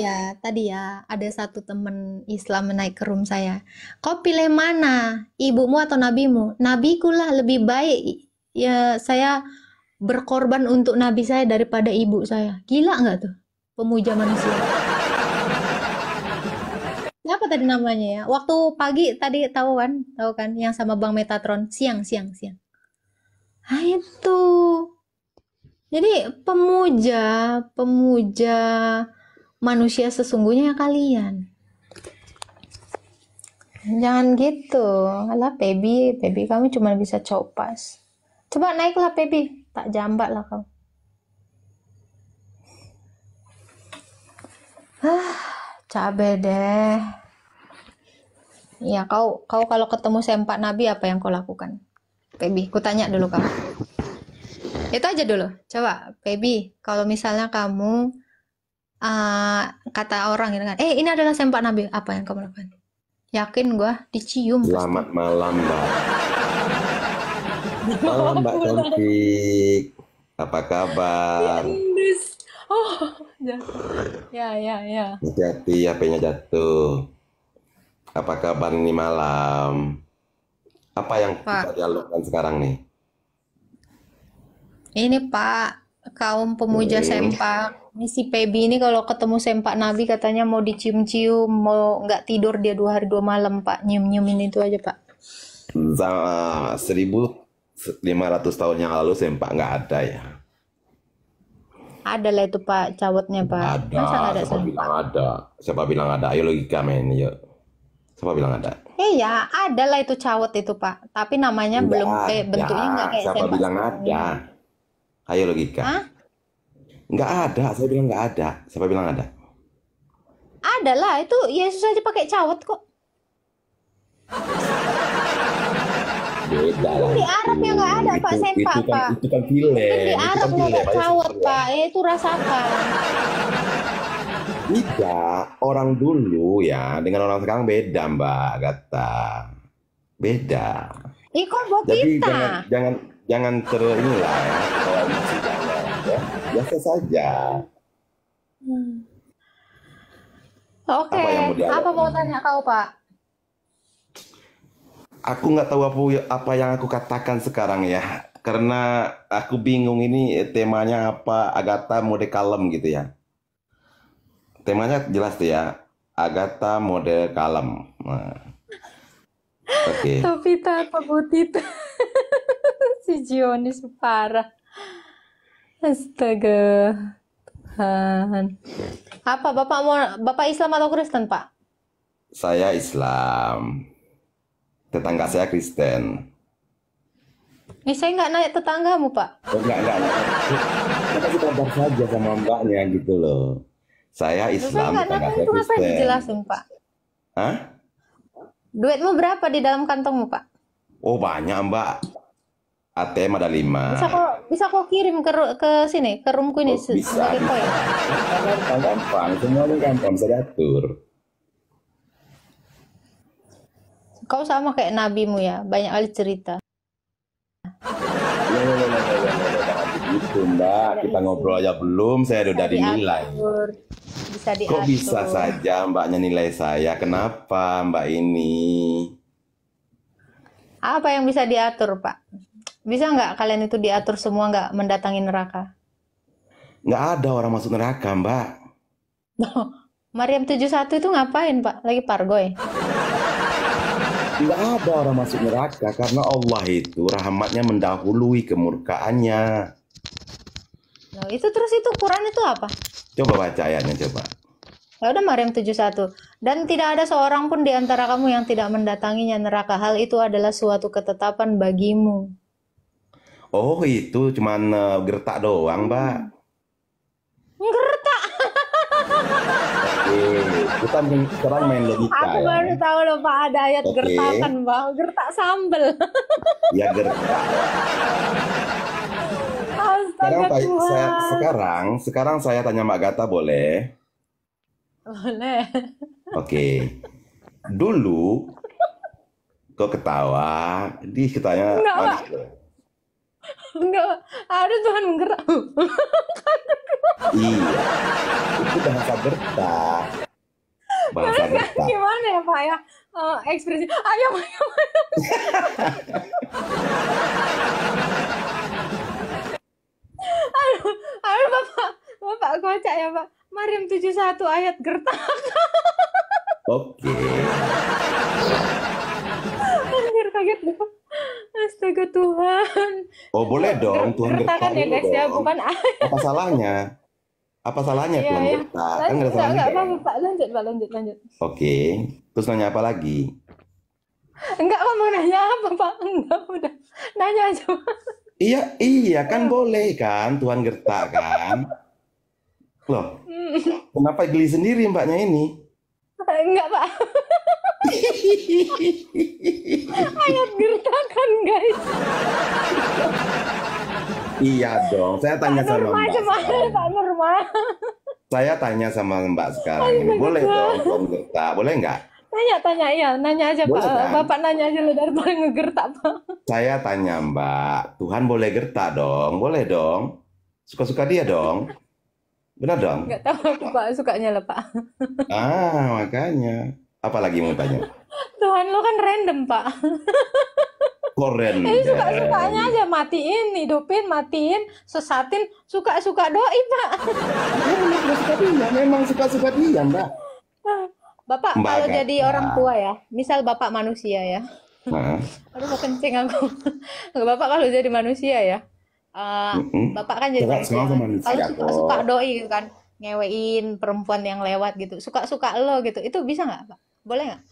[SPEAKER 1] ya ada satu teman Islam naik ke room saya. Kau pilih mana? Ibumu atau nabimu? Nabiku lah lebih baik. Ya saya berkorban untuk nabi saya daripada ibu saya. Gila nggak tuh? Pemuja manusia. Siapa tadi namanya ya? Waktu pagi tadi tahu kan yang sama Bang Metatron siang. Ah itu. Jadi pemuja manusia sesungguhnya kalian. Jangan gitu. Alah Pebi kamu cuma bisa copas. Coba naiklah Pebi, tak jambak lah kau. Cabe deh. Ya, kau kalau ketemu sempak Nabi apa yang kau lakukan? Pebi, ku tanya dulu kau. Itu aja dulu. Coba, Pebi, kalau misalnya kamu kata orang gitu kan, ini adalah sempak Nabi, apa yang kamu lakukan? Yakin gua dicium pasti.
[SPEAKER 8] Selamat malam, Mbak. Malam, Mbak cantik. Apa kabar?
[SPEAKER 1] Oh, jatuh. Ya.
[SPEAKER 8] Hati-hati, HP-nya jatuh. Apa kabar ini malam? Apa yang
[SPEAKER 1] Pak.
[SPEAKER 8] kita dialogkan sekarang nih?
[SPEAKER 1] Ini Pak, kaum pemuja sempak. Ini si Pebi ini kalau ketemu sempak Nabi katanya mau dicium-cium, mau nggak tidur dia 2 hari 2 malam Pak. Nyium-nyiumin itu aja Pak.
[SPEAKER 8] 1500 tahun yang lalu sempak nggak ada ya?
[SPEAKER 1] Ada lah itu Pak, cawetnya Pak.
[SPEAKER 8] Ada,
[SPEAKER 1] Masa nggak ada
[SPEAKER 8] siapa
[SPEAKER 1] sempak?
[SPEAKER 8] bilang ada? Siapa bilang ada? Ayo logika men, yuk. Siapa bilang ada?
[SPEAKER 1] Ya, ada lah itu cawet itu Pak. Tapi namanya
[SPEAKER 8] Nggak
[SPEAKER 1] belum
[SPEAKER 8] ada.
[SPEAKER 1] bentuknya nggak kayak
[SPEAKER 8] Siapa
[SPEAKER 1] sempak
[SPEAKER 8] bilang
[SPEAKER 1] sekarang
[SPEAKER 8] ada?
[SPEAKER 1] ini.
[SPEAKER 8] Ayo logika.
[SPEAKER 1] Hah?
[SPEAKER 8] Nggak ada, saya bilang nggak ada. Siapa bilang ada?
[SPEAKER 1] Ada lah, itu Yesus aja pakai cawet kok.
[SPEAKER 8] Beda lah
[SPEAKER 1] Di Arab ya nggak ada Pak sempak Pak.
[SPEAKER 8] Itu kan film.
[SPEAKER 1] Kan di
[SPEAKER 8] Itu
[SPEAKER 1] Arab
[SPEAKER 8] kan
[SPEAKER 1] nggak
[SPEAKER 8] film.
[SPEAKER 1] ada cawet Pak. Itu rasakan.
[SPEAKER 8] Tidak, orang dulu ya dengan orang sekarang beda Mbak Agatha. Beda.
[SPEAKER 1] Kok buat
[SPEAKER 8] Jadi
[SPEAKER 1] kita.
[SPEAKER 8] jangan inilah ya. Kalau emosi jangan, ya. Biasa saja.
[SPEAKER 1] Oke,
[SPEAKER 8] Apa yang mau dialog?
[SPEAKER 1] apa mau tanya kau Pak?
[SPEAKER 8] Aku nggak tahu apa yang aku katakan sekarang ya. Karena aku bingung ini temanya apa. Agatha mode kalem gitu ya. Temanya jelas tuh ya. Agatha mode kalem. Nah. Oke.
[SPEAKER 1] Topita apa Butita? Si Jionis parah. Astaga. Tuhan. Apa Bapak Islam atau Kristen Pak?
[SPEAKER 8] Saya Islam. Tetangga saya Kristen.
[SPEAKER 1] Saya nggak nanya tetanggamu Pak.
[SPEAKER 8] Oh, enggak. Kita kasih kabar saja sama mbaknya gitu loh. Saya
[SPEAKER 1] Saya
[SPEAKER 8] Islam,
[SPEAKER 1] nggak
[SPEAKER 8] tetangga
[SPEAKER 1] nanya
[SPEAKER 8] saya
[SPEAKER 1] itu ngapain
[SPEAKER 8] Kristen.
[SPEAKER 1] dijelasin Pak?
[SPEAKER 8] Hah?
[SPEAKER 1] Duitmu berapa di dalam kantongmu Pak?
[SPEAKER 8] Oh banyak mbak. ATM ada 5.
[SPEAKER 1] Bisa kau kirim ke sini ke roomku ini
[SPEAKER 8] Oh, bisa.
[SPEAKER 1] sebagai koin.
[SPEAKER 8] Gampang. Semuanya gampang, bisa diatur.
[SPEAKER 1] Kau sama kayak nabimu ya, banyak kali cerita.
[SPEAKER 8] Jangan begitu mbak. Kita ngobrol aja belum, saya udah dinilai.
[SPEAKER 1] Bisa diatur.
[SPEAKER 8] Kok bisa saja mbaknya nilai saya? Kenapa mbak ini?
[SPEAKER 1] Apa yang bisa diatur, Pak? Bisa nggak kalian itu diatur semua nggak mendatangi neraka?
[SPEAKER 8] Nggak ada orang masuk neraka mbak.
[SPEAKER 1] Maryam 71 itu ngapain, Pak? Lagi pargoy.
[SPEAKER 8] Nggak ada orang masuk neraka karena Allah itu rahmatnya mendahului kemurkaannya.
[SPEAKER 1] Nah, itu terus itu Quran itu apa?
[SPEAKER 8] Coba baca ayatnya coba.
[SPEAKER 1] Ya udah Maryam 71. Dan tidak ada seorang pun di antara kamu yang tidak mendatanginya neraka. Hal itu adalah suatu ketetapan bagimu.
[SPEAKER 8] Oh itu cuman gertak doang mbak.
[SPEAKER 1] Gertak.
[SPEAKER 8] Kita sekarang main logika
[SPEAKER 1] Aku
[SPEAKER 8] ya.
[SPEAKER 1] baru tahu loh Pak ada ayat
[SPEAKER 8] Oke.
[SPEAKER 1] gertakan, Bang. Gertak sambel.
[SPEAKER 8] Ya gertak.
[SPEAKER 1] Astaga Tuhan.
[SPEAKER 8] Sekarang saya tanya Mbak Agatha boleh?
[SPEAKER 1] Boleh.
[SPEAKER 8] Oke. Dulu kok ketawa, di kitanya
[SPEAKER 1] Enggak, Pak.
[SPEAKER 8] manis loh.
[SPEAKER 1] Enggak, ada Tuhan menggerak.
[SPEAKER 8] Iya. Itu bahasa gertak. Bahasa gertak.
[SPEAKER 1] Gimana ya Pak ya? Ekspresi ayam. Aduh Bapak kocak ya Pak. Maryam 71 ayat gertak.
[SPEAKER 8] Oke.
[SPEAKER 1] Anjir kaget dong. Astaga Tuhan.
[SPEAKER 8] Oh boleh dong Tuhan gertak
[SPEAKER 1] Gertakan ya
[SPEAKER 8] dulu
[SPEAKER 1] guys ya,
[SPEAKER 8] dong.
[SPEAKER 1] bukan ayat.
[SPEAKER 8] Apa salahnya? Apa salahnya
[SPEAKER 1] Iya,
[SPEAKER 8] Tuhan
[SPEAKER 1] iya.
[SPEAKER 8] gertak? Kan nggak ada salahnya.
[SPEAKER 1] Enggak
[SPEAKER 8] kan?
[SPEAKER 1] apa-apa Pak, lanjut Pak, lanjut.
[SPEAKER 8] Oke. Terus nanya apa lagi?
[SPEAKER 1] Enggak mau nanya apa Pak? Enggak udah. Nanya aja Pak.
[SPEAKER 8] Iya kan boleh kan Tuhan gertak kan? Loh, kenapa geli sendiri mbaknya ini?
[SPEAKER 1] Enggak, Pak. Ayat gertakan, guys.
[SPEAKER 8] Iya dong, saya tanya sama
[SPEAKER 1] Norma
[SPEAKER 8] mbak
[SPEAKER 1] gimana,
[SPEAKER 8] sekarang.
[SPEAKER 1] Pak Norma?
[SPEAKER 8] Saya tanya sama mbak sekarang ini. Boleh dong, Bang Gerta? Boleh nggak?
[SPEAKER 1] Tanya, iya. Nanya aja, Pak.
[SPEAKER 8] Boleh kan?
[SPEAKER 1] Bapak nanya aja lo daripada ngegertak, Pak.
[SPEAKER 8] Saya tanya mbak, Tuhan boleh gerta dong? Boleh dong? Suka-suka dia dong? Benar dong?
[SPEAKER 1] Enggak tahu aku, Pak. Sukanya lah, Pak.
[SPEAKER 8] Ah, makanya. Apalagi mau tanya?
[SPEAKER 1] Tuhan lo kan random, Pak.
[SPEAKER 8] Koren.
[SPEAKER 1] Jadi suka-sukanya aja, matiin, hidupin, matiin, sesatin, suka-suka doi, Pak.
[SPEAKER 8] Suka-suka dia, memang suka-suka dia, mbak.
[SPEAKER 1] Bapak
[SPEAKER 8] Mbak
[SPEAKER 1] kalau
[SPEAKER 8] Agatha.
[SPEAKER 1] jadi orang tua ya, misal Bapak manusia ya.
[SPEAKER 8] Nah,
[SPEAKER 1] Aduh, kok kencing aku. Bapak kalau jadi manusia ya, Bapak kan jadi
[SPEAKER 8] Coba
[SPEAKER 1] manusia.
[SPEAKER 8] semua manusia
[SPEAKER 1] Kalau
[SPEAKER 8] kok.
[SPEAKER 1] suka-suka doi gitu kan, ngewein perempuan yang lewat gitu, suka-suka lo gitu, itu bisa nggak, Pak? Boleh nggak?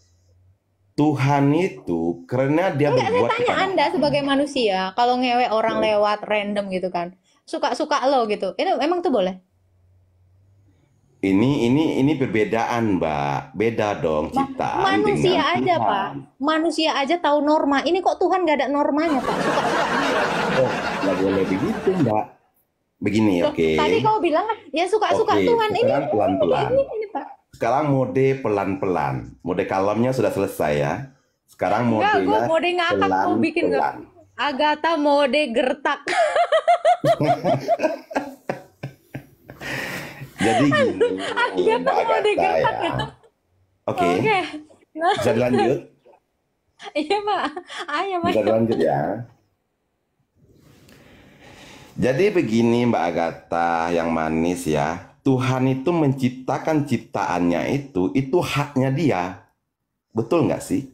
[SPEAKER 8] Tuhan itu karena dia
[SPEAKER 1] Enggak, saya
[SPEAKER 8] berbuat
[SPEAKER 1] tanya
[SPEAKER 8] kepada
[SPEAKER 1] Anda sebagai manusia, kalau ngewe orang lewat random gitu kan, suka-suka lo gitu, itu emang tuh boleh?
[SPEAKER 8] ini perbedaan, Mbak. Beda dong ciptaan
[SPEAKER 1] Manusia
[SPEAKER 8] dengan
[SPEAKER 1] aja,
[SPEAKER 8] Tuhan.
[SPEAKER 1] Pak. Manusia aja tahu norma. Ini kok Tuhan nggak ada normanya, Pak? Suka-suka dia.
[SPEAKER 8] Oh, nggak boleh begitu, Mbak. Begini,
[SPEAKER 1] Loh,
[SPEAKER 8] oke.
[SPEAKER 1] tadi kau bilang kan, ya suka-suka
[SPEAKER 8] Oke,
[SPEAKER 1] Tuhan. Ini
[SPEAKER 8] sekarang pelan-pelan.
[SPEAKER 1] ini, Pak.
[SPEAKER 8] Sekarang mode pelan-pelan. Mode kalemnya sudah selesai ya. Sekarang
[SPEAKER 1] Enggak, gue
[SPEAKER 8] modenya
[SPEAKER 1] mode ngakak, gue bikin
[SPEAKER 8] pelan-pelan.
[SPEAKER 1] Agatha mode gertak.
[SPEAKER 8] Jadi gini,
[SPEAKER 1] Agatha
[SPEAKER 8] Mbak
[SPEAKER 1] mode
[SPEAKER 8] Agatha
[SPEAKER 1] gertak
[SPEAKER 8] ya.
[SPEAKER 1] ya.
[SPEAKER 8] Oke,
[SPEAKER 1] Oke. Nah,
[SPEAKER 8] bisa dilanjut?
[SPEAKER 1] iya, Pak. Ayo, Mas.
[SPEAKER 8] Bisa dilanjut ya. Jadi begini Mbak Agatha yang manis ya. Tuhan itu menciptakan ciptaannya itu haknya dia. Betul nggak sih?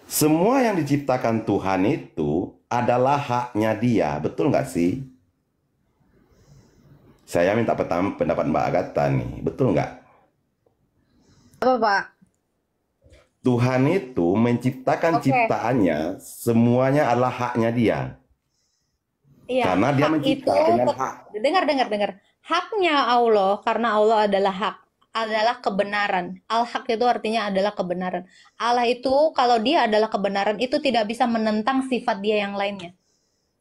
[SPEAKER 8] Semua yang diciptakan Tuhan itu adalah haknya dia. Betul nggak sih? Saya minta pendapat Mbak Agatha nih. Betul nggak?
[SPEAKER 1] Apa, Pak?
[SPEAKER 8] Tuhan itu menciptakan
[SPEAKER 1] Oke.
[SPEAKER 8] ciptaannya, semuanya adalah haknya dia.
[SPEAKER 1] Iya,
[SPEAKER 8] Karena dia
[SPEAKER 1] hak
[SPEAKER 8] mencipta
[SPEAKER 1] itu
[SPEAKER 8] dengan hak.
[SPEAKER 1] dengar. Haknya Allah karena Allah adalah hak, adalah kebenaran. Al-haq itu artinya adalah kebenaran. Allah itu kalau dia adalah kebenaran itu tidak bisa menentang sifat dia yang lainnya.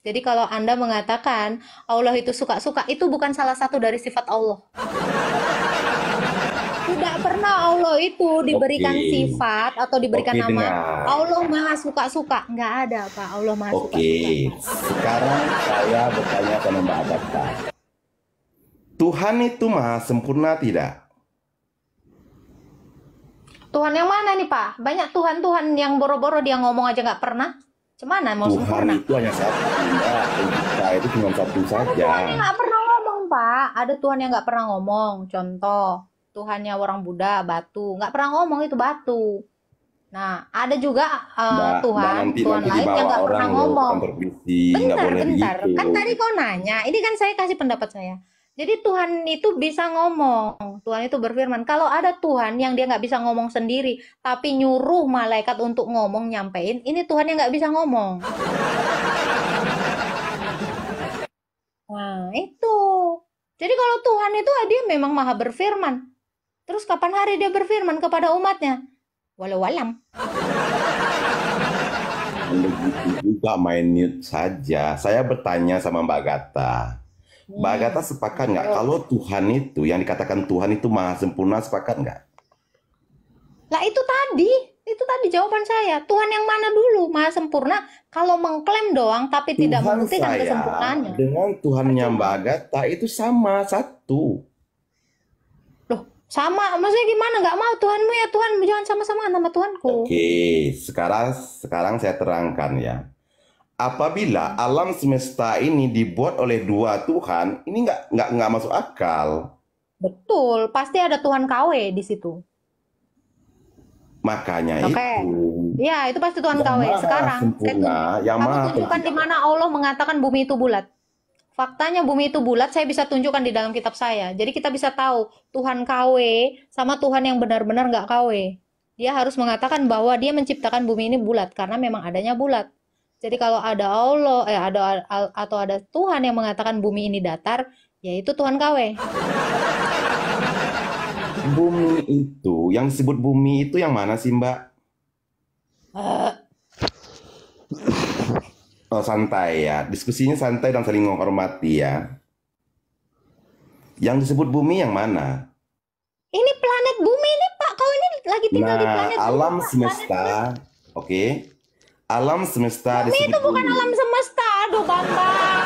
[SPEAKER 1] Jadi kalau Anda mengatakan Allah itu suka-suka, itu bukan salah satu dari sifat Allah. Tidak pernah Allah itu diberikan
[SPEAKER 8] Oke.
[SPEAKER 1] sifat atau diberikan
[SPEAKER 8] Oke,
[SPEAKER 1] nama
[SPEAKER 8] dengar.
[SPEAKER 1] Allah maha suka-suka. Nggak ada, Pak. Allah maha
[SPEAKER 8] Oke,
[SPEAKER 1] suka-suka.
[SPEAKER 8] sekarang saya bertanya sama Mbak Agatha. Tuhan itu maha sempurna tidak?
[SPEAKER 1] Tuhan yang mana nih, Pak? Banyak Tuhan-Tuhan yang boro-boro dia ngomong aja nggak pernah. Cemana mau
[SPEAKER 8] Tuhan
[SPEAKER 1] sempurna?
[SPEAKER 8] itu hanya satu, Mbak. Kita itu cuma satu saja.
[SPEAKER 1] Tuhan yang nggak pernah ngomong, Pak. Ada Tuhan yang nggak pernah ngomong. Contoh, Tuhannya orang Buddha, batu. Nggak pernah ngomong itu batu. Nah, ada juga Tuhan lain yang nggak pernah ngomong. Bentar. Kan tadi kau nanya. Ini kan saya kasih pendapat saya. Jadi Tuhan itu bisa ngomong. Tuhan itu berfirman. Kalau ada Tuhan yang dia nggak bisa ngomong sendiri, tapi nyuruh malaikat untuk ngomong, nyampein, ini Tuhan yang nggak bisa ngomong. Nah, itu. Jadi kalau Tuhan itu dia memang maha berfirman. Terus kapan hari dia berfirman kepada umatnya? Walau alam.
[SPEAKER 8] Begitu juga main mute saja. Saya bertanya sama Mbak Agatha. Mbak Agatha sepakat nggak kalau Tuhan itu, yang dikatakan Tuhan itu maha sempurna, sepakat nggak?
[SPEAKER 1] Lah itu tadi jawaban saya. Tuhan yang mana dulu maha sempurna? Kalau mengklaim doang tapi tidak
[SPEAKER 8] Tuhan
[SPEAKER 1] membuktikan
[SPEAKER 8] saya
[SPEAKER 1] kesempurnaannya.
[SPEAKER 8] dengan Tuhannya Mbak Agatha itu sama satu.
[SPEAKER 1] Loh, sama? Maksudnya gimana? Nggak mau Tuhanmu ya Tuhan, jangan sama-sama sama Tuhanku.
[SPEAKER 8] Oke, sekarang saya terangkan ya. Apabila alam semesta ini dibuat oleh dua Tuhan, ini nggak masuk akal.
[SPEAKER 1] Betul, pasti ada Tuhan KW di situ.
[SPEAKER 8] Makanya
[SPEAKER 1] Oke.
[SPEAKER 8] itu
[SPEAKER 1] Ya, itu pasti Tuhan
[SPEAKER 8] yang
[SPEAKER 1] KW.
[SPEAKER 8] maha
[SPEAKER 1] Sekarang,
[SPEAKER 8] sempurna, yang
[SPEAKER 1] kamu
[SPEAKER 8] maha
[SPEAKER 1] tunjukkan di
[SPEAKER 8] pencipta.
[SPEAKER 1] mana Allah mengatakan bumi itu bulat. Faktanya bumi itu bulat, saya bisa tunjukkan di dalam kitab saya. Jadi kita bisa tahu Tuhan KW sama Tuhan yang benar-benar nggak KW. Dia harus mengatakan bahwa dia menciptakan bumi ini bulat karena memang adanya bulat. Jadi kalau ada Allah, atau ada Tuhan yang mengatakan bumi ini datar, yaitu Tuhan KW.
[SPEAKER 8] Bumi itu, yang disebut bumi itu yang mana sih, Mbak?
[SPEAKER 1] Eh,
[SPEAKER 8] Oh, santai ya. Diskusinya santai dan saling menghormati ya. Yang disebut bumi yang mana?
[SPEAKER 1] Ini planet bumi ini Pak, kau ini lagi tinggal di
[SPEAKER 8] Nah,
[SPEAKER 1] planet bumi,
[SPEAKER 8] alam
[SPEAKER 1] Pak.
[SPEAKER 8] semesta, oke. Alam semesta
[SPEAKER 1] Bumi
[SPEAKER 8] disebut
[SPEAKER 1] itu bukan
[SPEAKER 8] bumi.
[SPEAKER 1] alam semesta, aduh Bambang.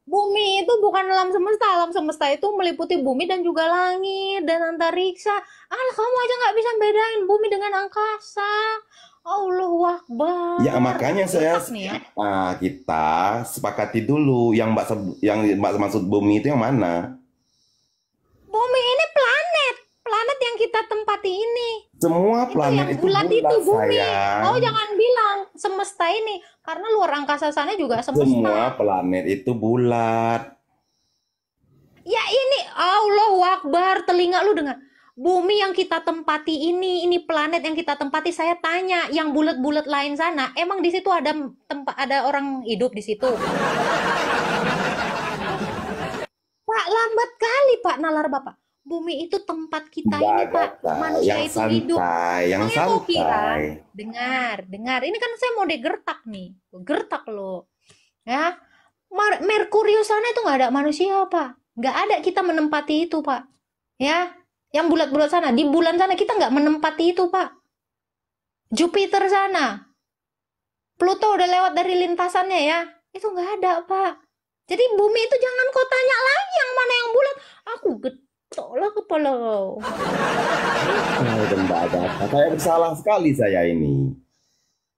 [SPEAKER 1] Bumi itu bukan alam semesta. Alam semesta itu meliputi bumi dan juga langit dan antariksa. Alah, kamu aja nggak bisa bedain bumi dengan angkasa. Allahu Akbar.
[SPEAKER 8] Ya makanya saya
[SPEAKER 1] Tetap nih ya.
[SPEAKER 8] kita sepakati dulu yang Mbak maksud bumi itu yang mana?
[SPEAKER 1] Bumi ini planet yang kita tempati ini.
[SPEAKER 8] Semua
[SPEAKER 1] Itu
[SPEAKER 8] planet
[SPEAKER 1] yang
[SPEAKER 8] itu
[SPEAKER 1] bulat itu bumi.
[SPEAKER 8] sayang.
[SPEAKER 1] Kau jangan bilang semesta ini, karena luar angkasa sana juga semesta.
[SPEAKER 8] Semua planet itu bulat.
[SPEAKER 1] Ya ini Allahu Akbar, telinga lu dengar. Bumi yang kita tempati ini planet yang kita tempati. Saya tanya, yang bulat-bulat lain sana, emang di situ ada orang hidup di situ? Pak, lambat kali Pak nalar Bapak. Bumi itu tempat kita ini Pak.
[SPEAKER 8] Agatha,
[SPEAKER 1] Manusia
[SPEAKER 8] yang
[SPEAKER 1] itu hidup.
[SPEAKER 8] santai, yang
[SPEAKER 1] Makanya kau kira,
[SPEAKER 8] santai.
[SPEAKER 1] dengar. Ini kan saya mau digertak nih. Gertak lo. Ya. Merkurius sana itu nggak ada manusia, Pak. Nggak ada kita menempati itu, Pak. Ya. Yang bulat-bulat sana. Di bulan sana kita nggak menempati itu, Pak. Jupiter sana. Pluto udah lewat dari lintasannya ya. Itu nggak ada, Pak. Jadi bumi itu jangan kau tanya lagi yang mana yang bulat. Aku getok lah kepala kau.
[SPEAKER 8] Mbak Agatha, saya bersalah sekali saya ini.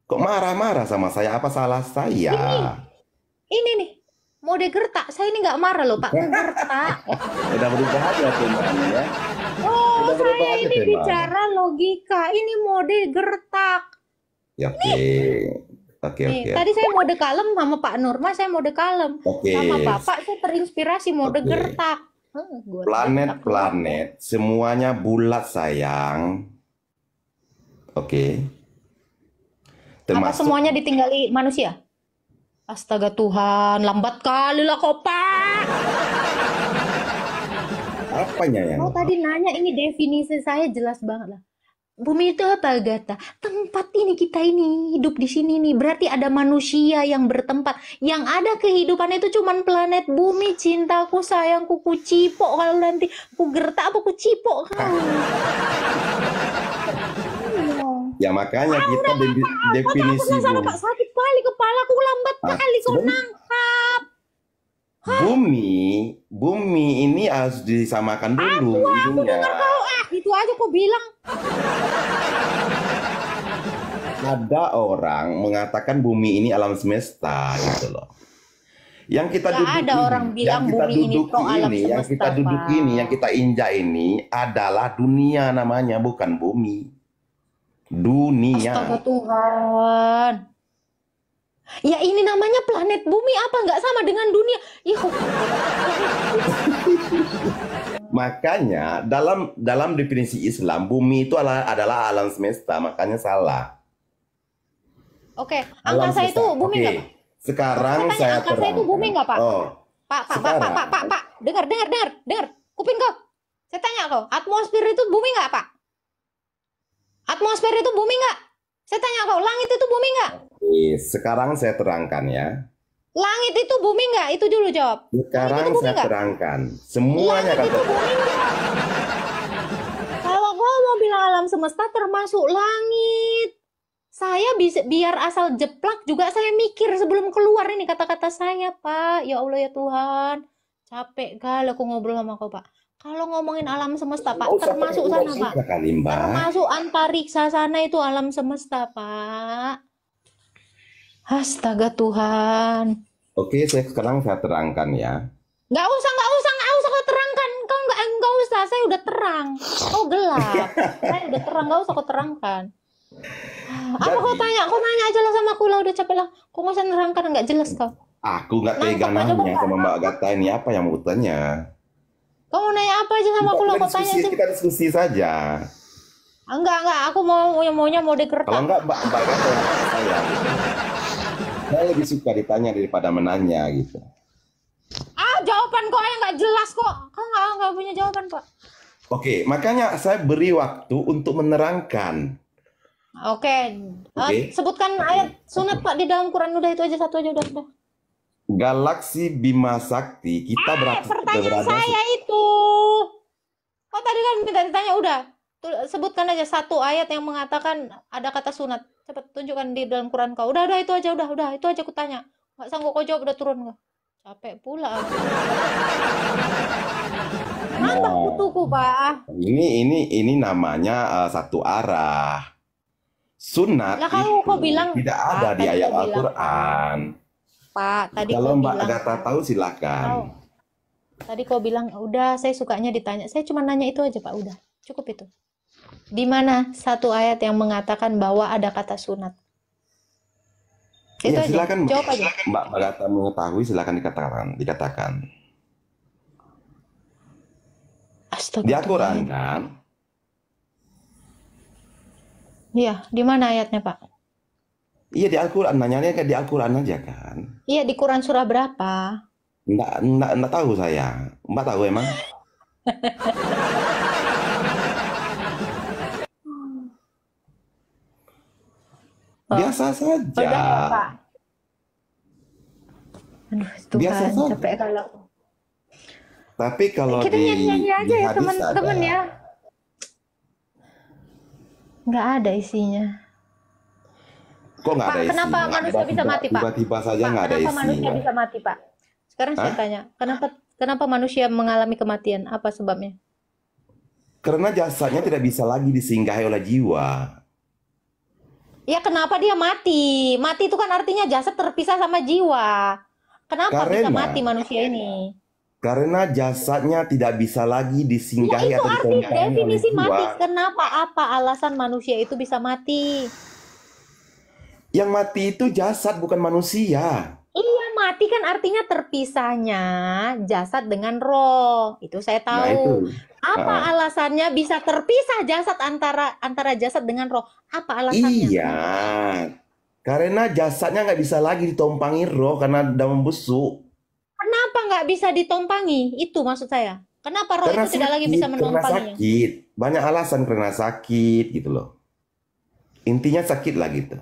[SPEAKER 8] Kok marah-marah sama saya? Apa salah saya?
[SPEAKER 1] Ini nih. Mau digertak. Saya ini nggak marah loh, Pak. Gertak.
[SPEAKER 8] Udah berubah aja temanya ya.
[SPEAKER 1] Oh,
[SPEAKER 8] Udah berubah
[SPEAKER 1] saya
[SPEAKER 8] aja
[SPEAKER 1] ini
[SPEAKER 8] tema.
[SPEAKER 1] bicara logika. Ini mode gertak.
[SPEAKER 8] Ya, oke. Oke,
[SPEAKER 1] Nih,
[SPEAKER 8] oke.
[SPEAKER 1] tadi saya mode kalem sama Pak Nurma, saya mode kalem.
[SPEAKER 8] Oke.
[SPEAKER 1] Sama Bapak saya terinspirasi mode
[SPEAKER 8] Oke.
[SPEAKER 1] gertak. Gua gertak.
[SPEAKER 8] Planet-planet semuanya bulat sayang. Oke.
[SPEAKER 1] Apa
[SPEAKER 8] Termasuk
[SPEAKER 1] semuanya ditinggali manusia? Astaga Tuhan, lambat kali lah kau, Pak.
[SPEAKER 8] apanya yang
[SPEAKER 1] Kau tadi nanya, ini definisi saya jelas banget lah. Bumi itu apa, Agatha? Tempat ini kita ini hidup di sini nih. Berarti ada manusia yang bertempat. Yang ada kehidupan itu cuman planet bumi. Cintaku, sayangku, ku cipok kalau nanti ku gertak apa ku cipok kau.
[SPEAKER 8] ya makanya kita definisi
[SPEAKER 1] Salah Pak, sakit kali kepalaku, lambat kali kau
[SPEAKER 8] sebenarnya-
[SPEAKER 1] nangkap.
[SPEAKER 8] bumi ini harus disamakan dulu ininya.
[SPEAKER 1] Kau itu aja kau bilang.
[SPEAKER 8] Ada orang mengatakan bumi ini alam semesta gitu loh. Yang kita
[SPEAKER 1] Nggak
[SPEAKER 8] duduk
[SPEAKER 1] ada orang bilang bumi ini kok alam
[SPEAKER 8] yang
[SPEAKER 1] semesta,
[SPEAKER 8] kita duduk
[SPEAKER 1] Pak.
[SPEAKER 8] ini, yang kita injak ini adalah dunia namanya, bukan bumi. Dunia.
[SPEAKER 1] Astaga Tuhan. Ya ini namanya planet bumi, apa nggak sama dengan dunia? Ih,
[SPEAKER 8] Makanya dalam definisi Islam bumi itu adalah alam semesta, makanya salah.
[SPEAKER 1] oke,
[SPEAKER 8] Alam
[SPEAKER 1] angkasa itu
[SPEAKER 8] semesta.
[SPEAKER 1] bumi
[SPEAKER 8] Oke.
[SPEAKER 1] nggak, Pak?
[SPEAKER 8] Sekarang
[SPEAKER 1] Saya tanya,
[SPEAKER 8] saya
[SPEAKER 1] angkasa itu
[SPEAKER 8] terangkan.
[SPEAKER 1] bumi nggak, Pak?
[SPEAKER 8] Oh,
[SPEAKER 1] Pak,
[SPEAKER 8] sekarang.
[SPEAKER 1] Pak, dengar, kuping kau. Saya tanya kau, atmosfer itu bumi nggak, Pak? Atmosfer itu bumi nggak? Saya tanya kau, langit itu bumi nggak?
[SPEAKER 8] Sekarang saya terangkan ya.
[SPEAKER 1] Langit itu bumi nggak? Itu dulu jawab.
[SPEAKER 8] Sekarang
[SPEAKER 1] Langit itu bumi
[SPEAKER 8] saya
[SPEAKER 1] nggak?
[SPEAKER 8] terangkan. Semuanya
[SPEAKER 1] Langit itu
[SPEAKER 8] kata
[SPEAKER 1] bumi nggak? Kalau kau mau bilang alam semesta termasuk langit, saya bisa biar asal jeplak juga saya mikir sebelum keluar ini kata-kata saya, Pak. Ya Allah ya Tuhan, capek kali aku ngobrol sama kau, Pak. Kalau ngomongin alam semesta, Pak,
[SPEAKER 8] Nggak usah
[SPEAKER 1] termasuk
[SPEAKER 8] pakai
[SPEAKER 1] sana,
[SPEAKER 8] uang
[SPEAKER 1] Pak.
[SPEAKER 8] suka kali, Mbak.
[SPEAKER 1] Termasuk antariksa sana itu alam semesta, Pak. Astaga Tuhan.
[SPEAKER 8] Oke, sekarang saya terangkan ya.
[SPEAKER 1] Nggak usah kau terangkan. Kau nggak usah, saya udah terang. Kau gelap. Saya udah terang, nggak usah kau terangkan. Apa
[SPEAKER 8] Jadi-
[SPEAKER 1] kau tanya? Kau nanya aja lah sama aku lah, udah capek lah. Kau nggak usah nerangkan, nggak jelas kau.
[SPEAKER 8] Aku nggak
[SPEAKER 1] Nangkep
[SPEAKER 8] tega
[SPEAKER 1] aja,
[SPEAKER 8] nanya
[SPEAKER 1] Bapak.
[SPEAKER 8] sama Mbak Agatha ini apa yang mau tanya.
[SPEAKER 1] Kau mau nanya apa aja sama aku lah, kau tanya sih.
[SPEAKER 8] Kita diskusi saja.
[SPEAKER 1] Enggak, aku maunya mau
[SPEAKER 8] Kalau
[SPEAKER 1] digertak.
[SPEAKER 8] enggak Mbak Agatha saya. Gitu. Saya lebih suka ditanya daripada menanya gitu.
[SPEAKER 1] Jawaban kok yang nggak jelas kok. Kau nggak punya jawaban kok.
[SPEAKER 8] Oke, makanya saya beri waktu untuk menerangkan.
[SPEAKER 1] Oke. Sebutkan ayat sunat Pak di dalam Quran. Udah itu aja, satu aja udah.
[SPEAKER 8] Galaksi Bima Sakti kita
[SPEAKER 1] Pertanyaan saya itu. Kau tadi kan minta ditanya, udah. Sebutkan aja satu ayat yang mengatakan ada kata sunat. Cepat tunjukkan di dalam Quran kau. Udah itu aja, udah. Itu aja aku tanya. Nggak sanggup kau jawab, udah turun kau. Capek pula aku. Mantap kutuku, Pak.
[SPEAKER 8] Ini namanya satu arah. Sunat
[SPEAKER 1] Lah kalau kau bilang
[SPEAKER 8] tidak ada di ayat Al-Quran.
[SPEAKER 1] Pak, tadi
[SPEAKER 8] Kalau
[SPEAKER 1] kau
[SPEAKER 8] Mbak
[SPEAKER 1] bilang,
[SPEAKER 8] Agatha tahu silakan.
[SPEAKER 1] tadi kau bilang, udah saya sukanya ditanya. Saya cuma nanya itu aja, Pak. Udah, cukup itu. Di mana satu ayat yang mengatakan bahwa ada kata sunat? Itu
[SPEAKER 8] Ya,
[SPEAKER 1] aja.
[SPEAKER 8] silakan
[SPEAKER 1] Jawab aja.
[SPEAKER 8] Mbak Agatha mengetahui silakan dikatakan.
[SPEAKER 1] Astaga.
[SPEAKER 8] Di Al-Quran kan?
[SPEAKER 1] Iya, di mana ayatnya, Pak?
[SPEAKER 8] Iya di Al-Quran, nanyanya kayak di Al-Quran aja kan?
[SPEAKER 1] Iya, di Quran surah berapa?
[SPEAKER 8] Enggak tahu saya. Mbak tahu emang? Biasa saja.
[SPEAKER 1] Udah ya, Pak. Aduh,
[SPEAKER 8] Biasa
[SPEAKER 1] Tuhan,
[SPEAKER 8] saja.
[SPEAKER 1] capek kalau.
[SPEAKER 8] Tapi kalau
[SPEAKER 1] Kita nyanyi-nyanyi aja
[SPEAKER 8] di
[SPEAKER 1] ya,
[SPEAKER 8] hadis
[SPEAKER 1] teman-teman
[SPEAKER 8] ada.
[SPEAKER 1] ya. Nggak ada isinya.
[SPEAKER 8] Kok nggak
[SPEAKER 1] Pak,
[SPEAKER 8] ada isinya?
[SPEAKER 1] kenapa manusia bisa mati, Pak?
[SPEAKER 8] Tiba-tiba saja
[SPEAKER 1] Pak,
[SPEAKER 8] nggak ada
[SPEAKER 1] kenapa manusia
[SPEAKER 8] isinya.
[SPEAKER 1] bisa mati, Pak? Sekarang saya
[SPEAKER 8] Hah?
[SPEAKER 1] tanya, kenapa manusia mengalami kematian? Apa sebabnya?
[SPEAKER 8] Karena jasadnya tidak bisa lagi disinggahi oleh jiwa.
[SPEAKER 1] Ya kenapa dia mati? Mati itu kan artinya jasad terpisah sama jiwa. Kenapa bisa
[SPEAKER 8] Karena-
[SPEAKER 1] mati manusia ini?
[SPEAKER 8] Karena jasadnya tidak bisa lagi disinggahi
[SPEAKER 1] Ya itu
[SPEAKER 8] atau
[SPEAKER 1] arti
[SPEAKER 8] ditompangi oleh
[SPEAKER 1] definisi
[SPEAKER 8] jiwa.
[SPEAKER 1] mati. Kenapa? Apa alasan manusia itu bisa mati?
[SPEAKER 8] Yang mati itu jasad bukan manusia.
[SPEAKER 1] Iya, mati kan artinya terpisahnya jasad dengan roh. Itu saya
[SPEAKER 8] Nah
[SPEAKER 1] tahu.
[SPEAKER 8] itu.
[SPEAKER 1] Apa alasannya bisa terpisah jasad antara jasad dengan roh? Apa alasannya?
[SPEAKER 8] Iya. Karena jasadnya nggak bisa lagi ditompangi roh karena udah membusuk.
[SPEAKER 1] Kenapa nggak bisa ditompangi? Itu maksud saya. Kenapa roh
[SPEAKER 8] Karena
[SPEAKER 1] itu tidak lagi
[SPEAKER 8] sakit,
[SPEAKER 1] bisa
[SPEAKER 8] karena
[SPEAKER 1] menompanginya?
[SPEAKER 8] sakit. Banyak alasan karena sakit gitu loh. Intinya sakit lah gitu.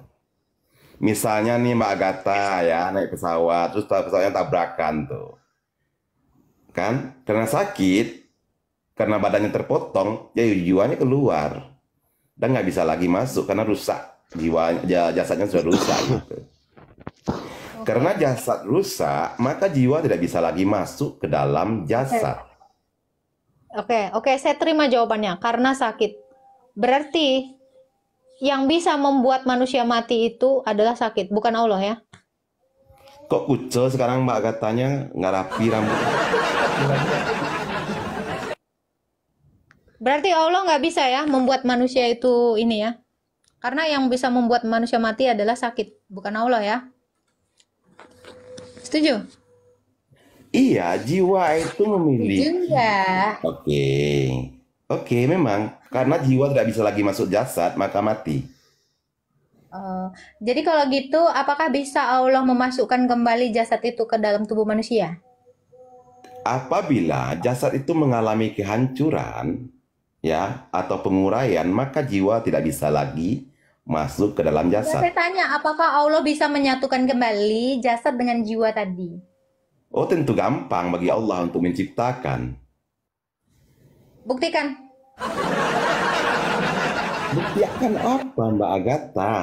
[SPEAKER 8] Misalnya nih Mbak Agatha ya naik pesawat, terus pesawatnya tabrakan tuh. Kan? Karena sakit, karena badannya terpotong, ya jiwanya keluar. Dan nggak bisa lagi masuk karena rusak. Jasadnya sudah rusak gitu. Karena jasad rusak, maka jiwa tidak bisa lagi masuk ke dalam jasad.
[SPEAKER 1] Oke, saya terima jawabannya. Karena sakit. Berarti yang bisa membuat manusia mati itu adalah sakit, bukan Allah ya?
[SPEAKER 8] Kok kucel sekarang Mbak Agathanya nggak rapi rambut?
[SPEAKER 1] Berarti Allah nggak bisa ya membuat manusia itu ini ya? Karena yang bisa membuat manusia mati adalah sakit, bukan Allah ya? Setuju?
[SPEAKER 8] Iya, jiwa itu memiliki.
[SPEAKER 1] Juga.
[SPEAKER 8] Oke, memang karena jiwa tidak bisa lagi masuk jasad, maka mati.
[SPEAKER 1] Jadi kalau gitu, apakah bisa Allah memasukkan kembali jasad itu ke dalam tubuh manusia?
[SPEAKER 8] Apabila jasad itu mengalami kehancuran, ya, atau penguraian, maka jiwa tidak bisa lagi masuk ke dalam
[SPEAKER 1] Ya,
[SPEAKER 8] jasad.
[SPEAKER 1] saya tanya, apakah Allah bisa menyatukan kembali jasad dengan jiwa tadi?
[SPEAKER 8] Oh, tentu gampang bagi Allah untuk menciptakan.
[SPEAKER 1] Buktikan.
[SPEAKER 8] Buktikan apa, Mbak Agatha?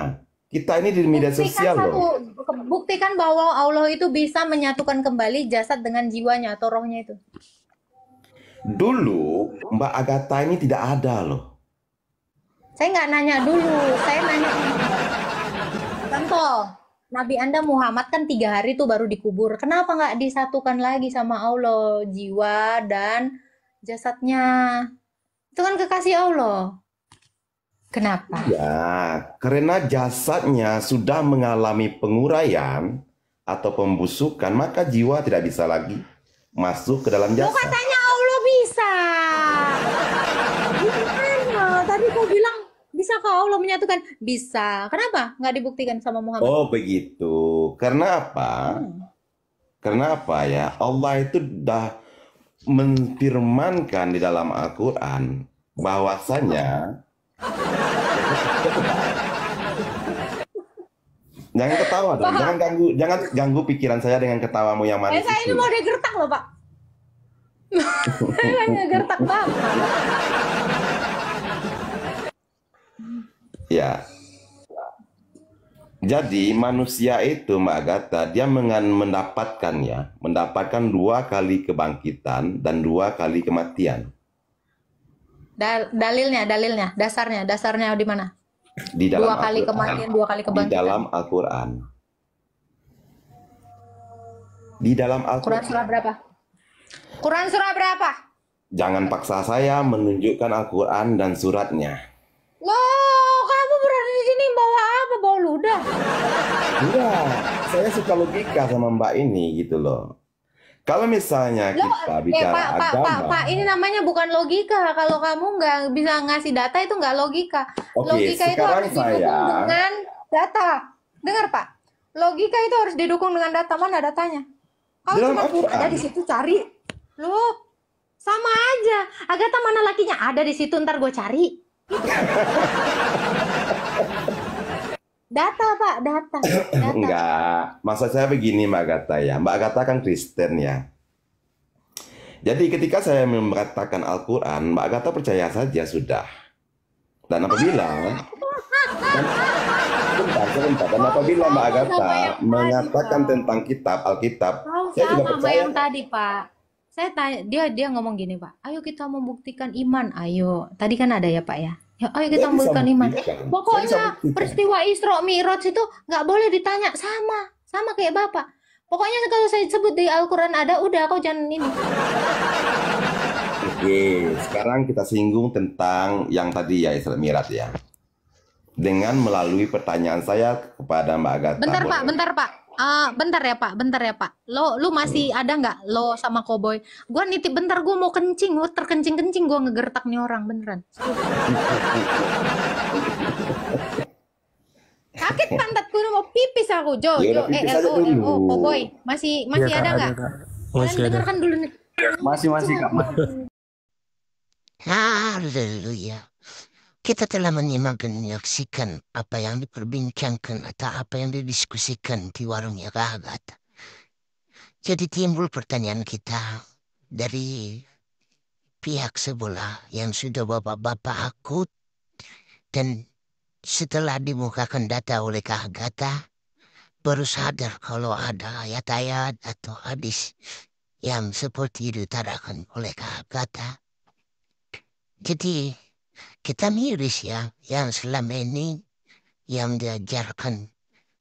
[SPEAKER 8] Kita ini di media sosial loh.
[SPEAKER 1] Buktikan bahwa Allah itu bisa menyatukan kembali jasad dengan jiwanya atau rohnya itu.
[SPEAKER 8] Dulu, Mbak Agatha ini tidak ada loh.
[SPEAKER 1] Saya nggak nanya dulu, saya nanya. Contoh, Nabi Anda Muhammad kan 3 hari tuh baru dikubur. Kenapa nggak disatukan lagi sama Allah, jiwa dan jasadnya? Itu kan kekasih Allah. Kenapa?
[SPEAKER 8] Ya, karena jasadnya sudah mengalami penguraian atau pembusukan, maka jiwa tidak bisa lagi masuk ke dalam
[SPEAKER 1] Lo
[SPEAKER 8] jasad.
[SPEAKER 1] katanya Allah bisa. Gimana? Tadi kau bilang bisa Bisakah Allah menyatukan? Bisa. Kenapa nggak dibuktikan sama Muhammad?
[SPEAKER 8] Oh begitu. Karena apa? Karena apa ya? Allah itu dah menfirmankan di dalam Al-Quran bahwasanya jangan ketawa dong, jangan ganggu pikiran saya dengan ketawamu yang manis
[SPEAKER 1] Saya ini
[SPEAKER 8] itu.
[SPEAKER 1] mau digertak loh, Pak. Saya ngegertak Bapak.
[SPEAKER 8] Ya. Jadi manusia itu Mbak Agatha dia mendapatkan 2 kali kebangkitan dan 2 kali kematian
[SPEAKER 1] Dalilnya, dasarnya di mana?
[SPEAKER 8] di dalam
[SPEAKER 1] 2 kali
[SPEAKER 8] Al-Quran.
[SPEAKER 1] kematian, 2 kali
[SPEAKER 8] Di
[SPEAKER 1] kebangkitan.
[SPEAKER 8] dalam Al-Quran. Di dalam
[SPEAKER 1] Quran
[SPEAKER 8] Al-Quran.
[SPEAKER 1] surah berapa? Quran surah berapa?
[SPEAKER 8] Jangan paksa saya menunjukkan Al-Quran dan suratnya.
[SPEAKER 1] Loh, kamu berada di sini bawa apa? Bawa ludah.
[SPEAKER 8] Iya, saya suka logika sama Mbak ini gitu loh. Kalau misalnya kita bicara agama,
[SPEAKER 1] Pak, ini namanya bukan logika. Kalau kamu nggak bisa ngasih data itu nggak logika.
[SPEAKER 8] Oke,
[SPEAKER 1] Logika itu
[SPEAKER 8] sekarang
[SPEAKER 1] harus didukung dengan data. Dengar Pak, logika itu harus didukung dengan data. Mana datanya? Kamu
[SPEAKER 8] Dalam
[SPEAKER 1] cuma
[SPEAKER 8] Al-Quran.
[SPEAKER 1] ada di situ cari. Loh, sama aja. Agatha mana lakinya? Ada di situ, ntar gue cari. Data Pak, data.
[SPEAKER 8] enggak. Maksud saya begini Mbak Agatha ya. Mbak Agatha kan Kristen ya. Jadi ketika saya mengatakan Al-Quran, Mbak Agatha percaya saja sudah. Dan apabila dan apabila Mbak Agatha mengatakan tentang kitab Alkitab, saya juga
[SPEAKER 1] Sama sama
[SPEAKER 8] percaya.
[SPEAKER 1] yang tadi Pak. Saya tanya, dia ngomong gini Pak. Ayo kita membuktikan iman. Ayo. Tadi kan ada ya Pak ya. Ya, ayo kita
[SPEAKER 8] Saya bisa
[SPEAKER 1] membuktikan iman.
[SPEAKER 8] membuktikan. Saya bisa
[SPEAKER 1] Pokoknya
[SPEAKER 8] buktikan.
[SPEAKER 1] peristiwa Isra Mi'raj itu nggak boleh ditanya sama kayak Bapak. Pokoknya kalau saya sebut di Al-Quran ada, udah kau jangan ini.
[SPEAKER 8] Oke, sekarang kita singgung tentang yang tadi ya Isra Mi'raj ya. Dengan melalui pertanyaan saya kepada Mbak Agatha.
[SPEAKER 1] Bentar Pak,
[SPEAKER 8] boleh?
[SPEAKER 1] bentar Pak. Bentar ya Pak. Lu masih ada nggak lo sama Koboy? Gua nitip bentar, gua mau kencing, gua terkencing-kencing, gua ngegertak nih orang beneran. Sakit pantatku mau pipis aku.
[SPEAKER 8] Ya udah, pipis aja dulu.
[SPEAKER 1] Koboy. Masih ada nggak? Kalian dengarkan dulu nih.
[SPEAKER 7] Masih Kak.
[SPEAKER 3] Haleluya. Kita telah menyaksikan apa yang diperbincangkan atau apa yang didiskusikan di warungnya Kak Agatha. Jadi timbul pertanyaan kita dari pihak sebelah yang sudah bapak-bapak akut, dan setelah dimukakan data oleh Kak Agatha, baru sadar kalau ada ayat-ayat atau hadis yang seperti ditarakan oleh Kak Agatha. Jadi kita miris ya, yang selama ini yang diajarkan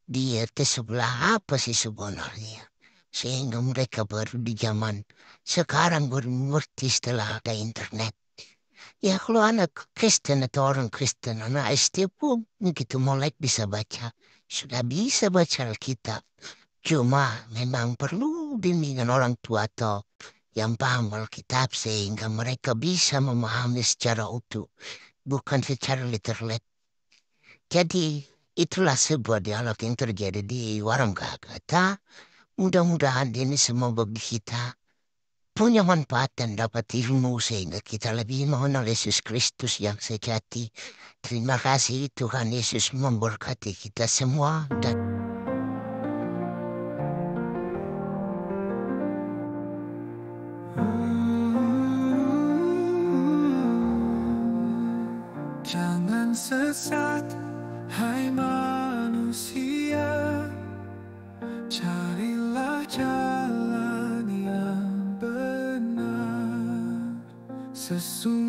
[SPEAKER 3] dia itu sebelah apa sih sebenarnya. Sehingga mereka baru di zaman sekarang baru mengerti setelah ada internet. Ya kalau anak Kristen atau orang Kristen, anak SD pun begitu melek bisa baca. Sudah bisa baca Alkitab. Cuma memang perlu bimbingan orang tua atau yang paham Alkitab sehingga mereka bisa memahami secara utuh, bukan secara literal. Jadi itulah sebuah dialog yang terjadi di warung Kak Agatha. Mudah-mudahan ini semua bagi kita punya manfaat dan dapat ilmu sehingga kita lebih mengenal Yesus Kristus yang sejati. Terima kasih Tuhan Yesus memberkati kita semua dan
[SPEAKER 9] Jangan sesat, hai manusia. Carilah jalan yang benar. Sesungguhnya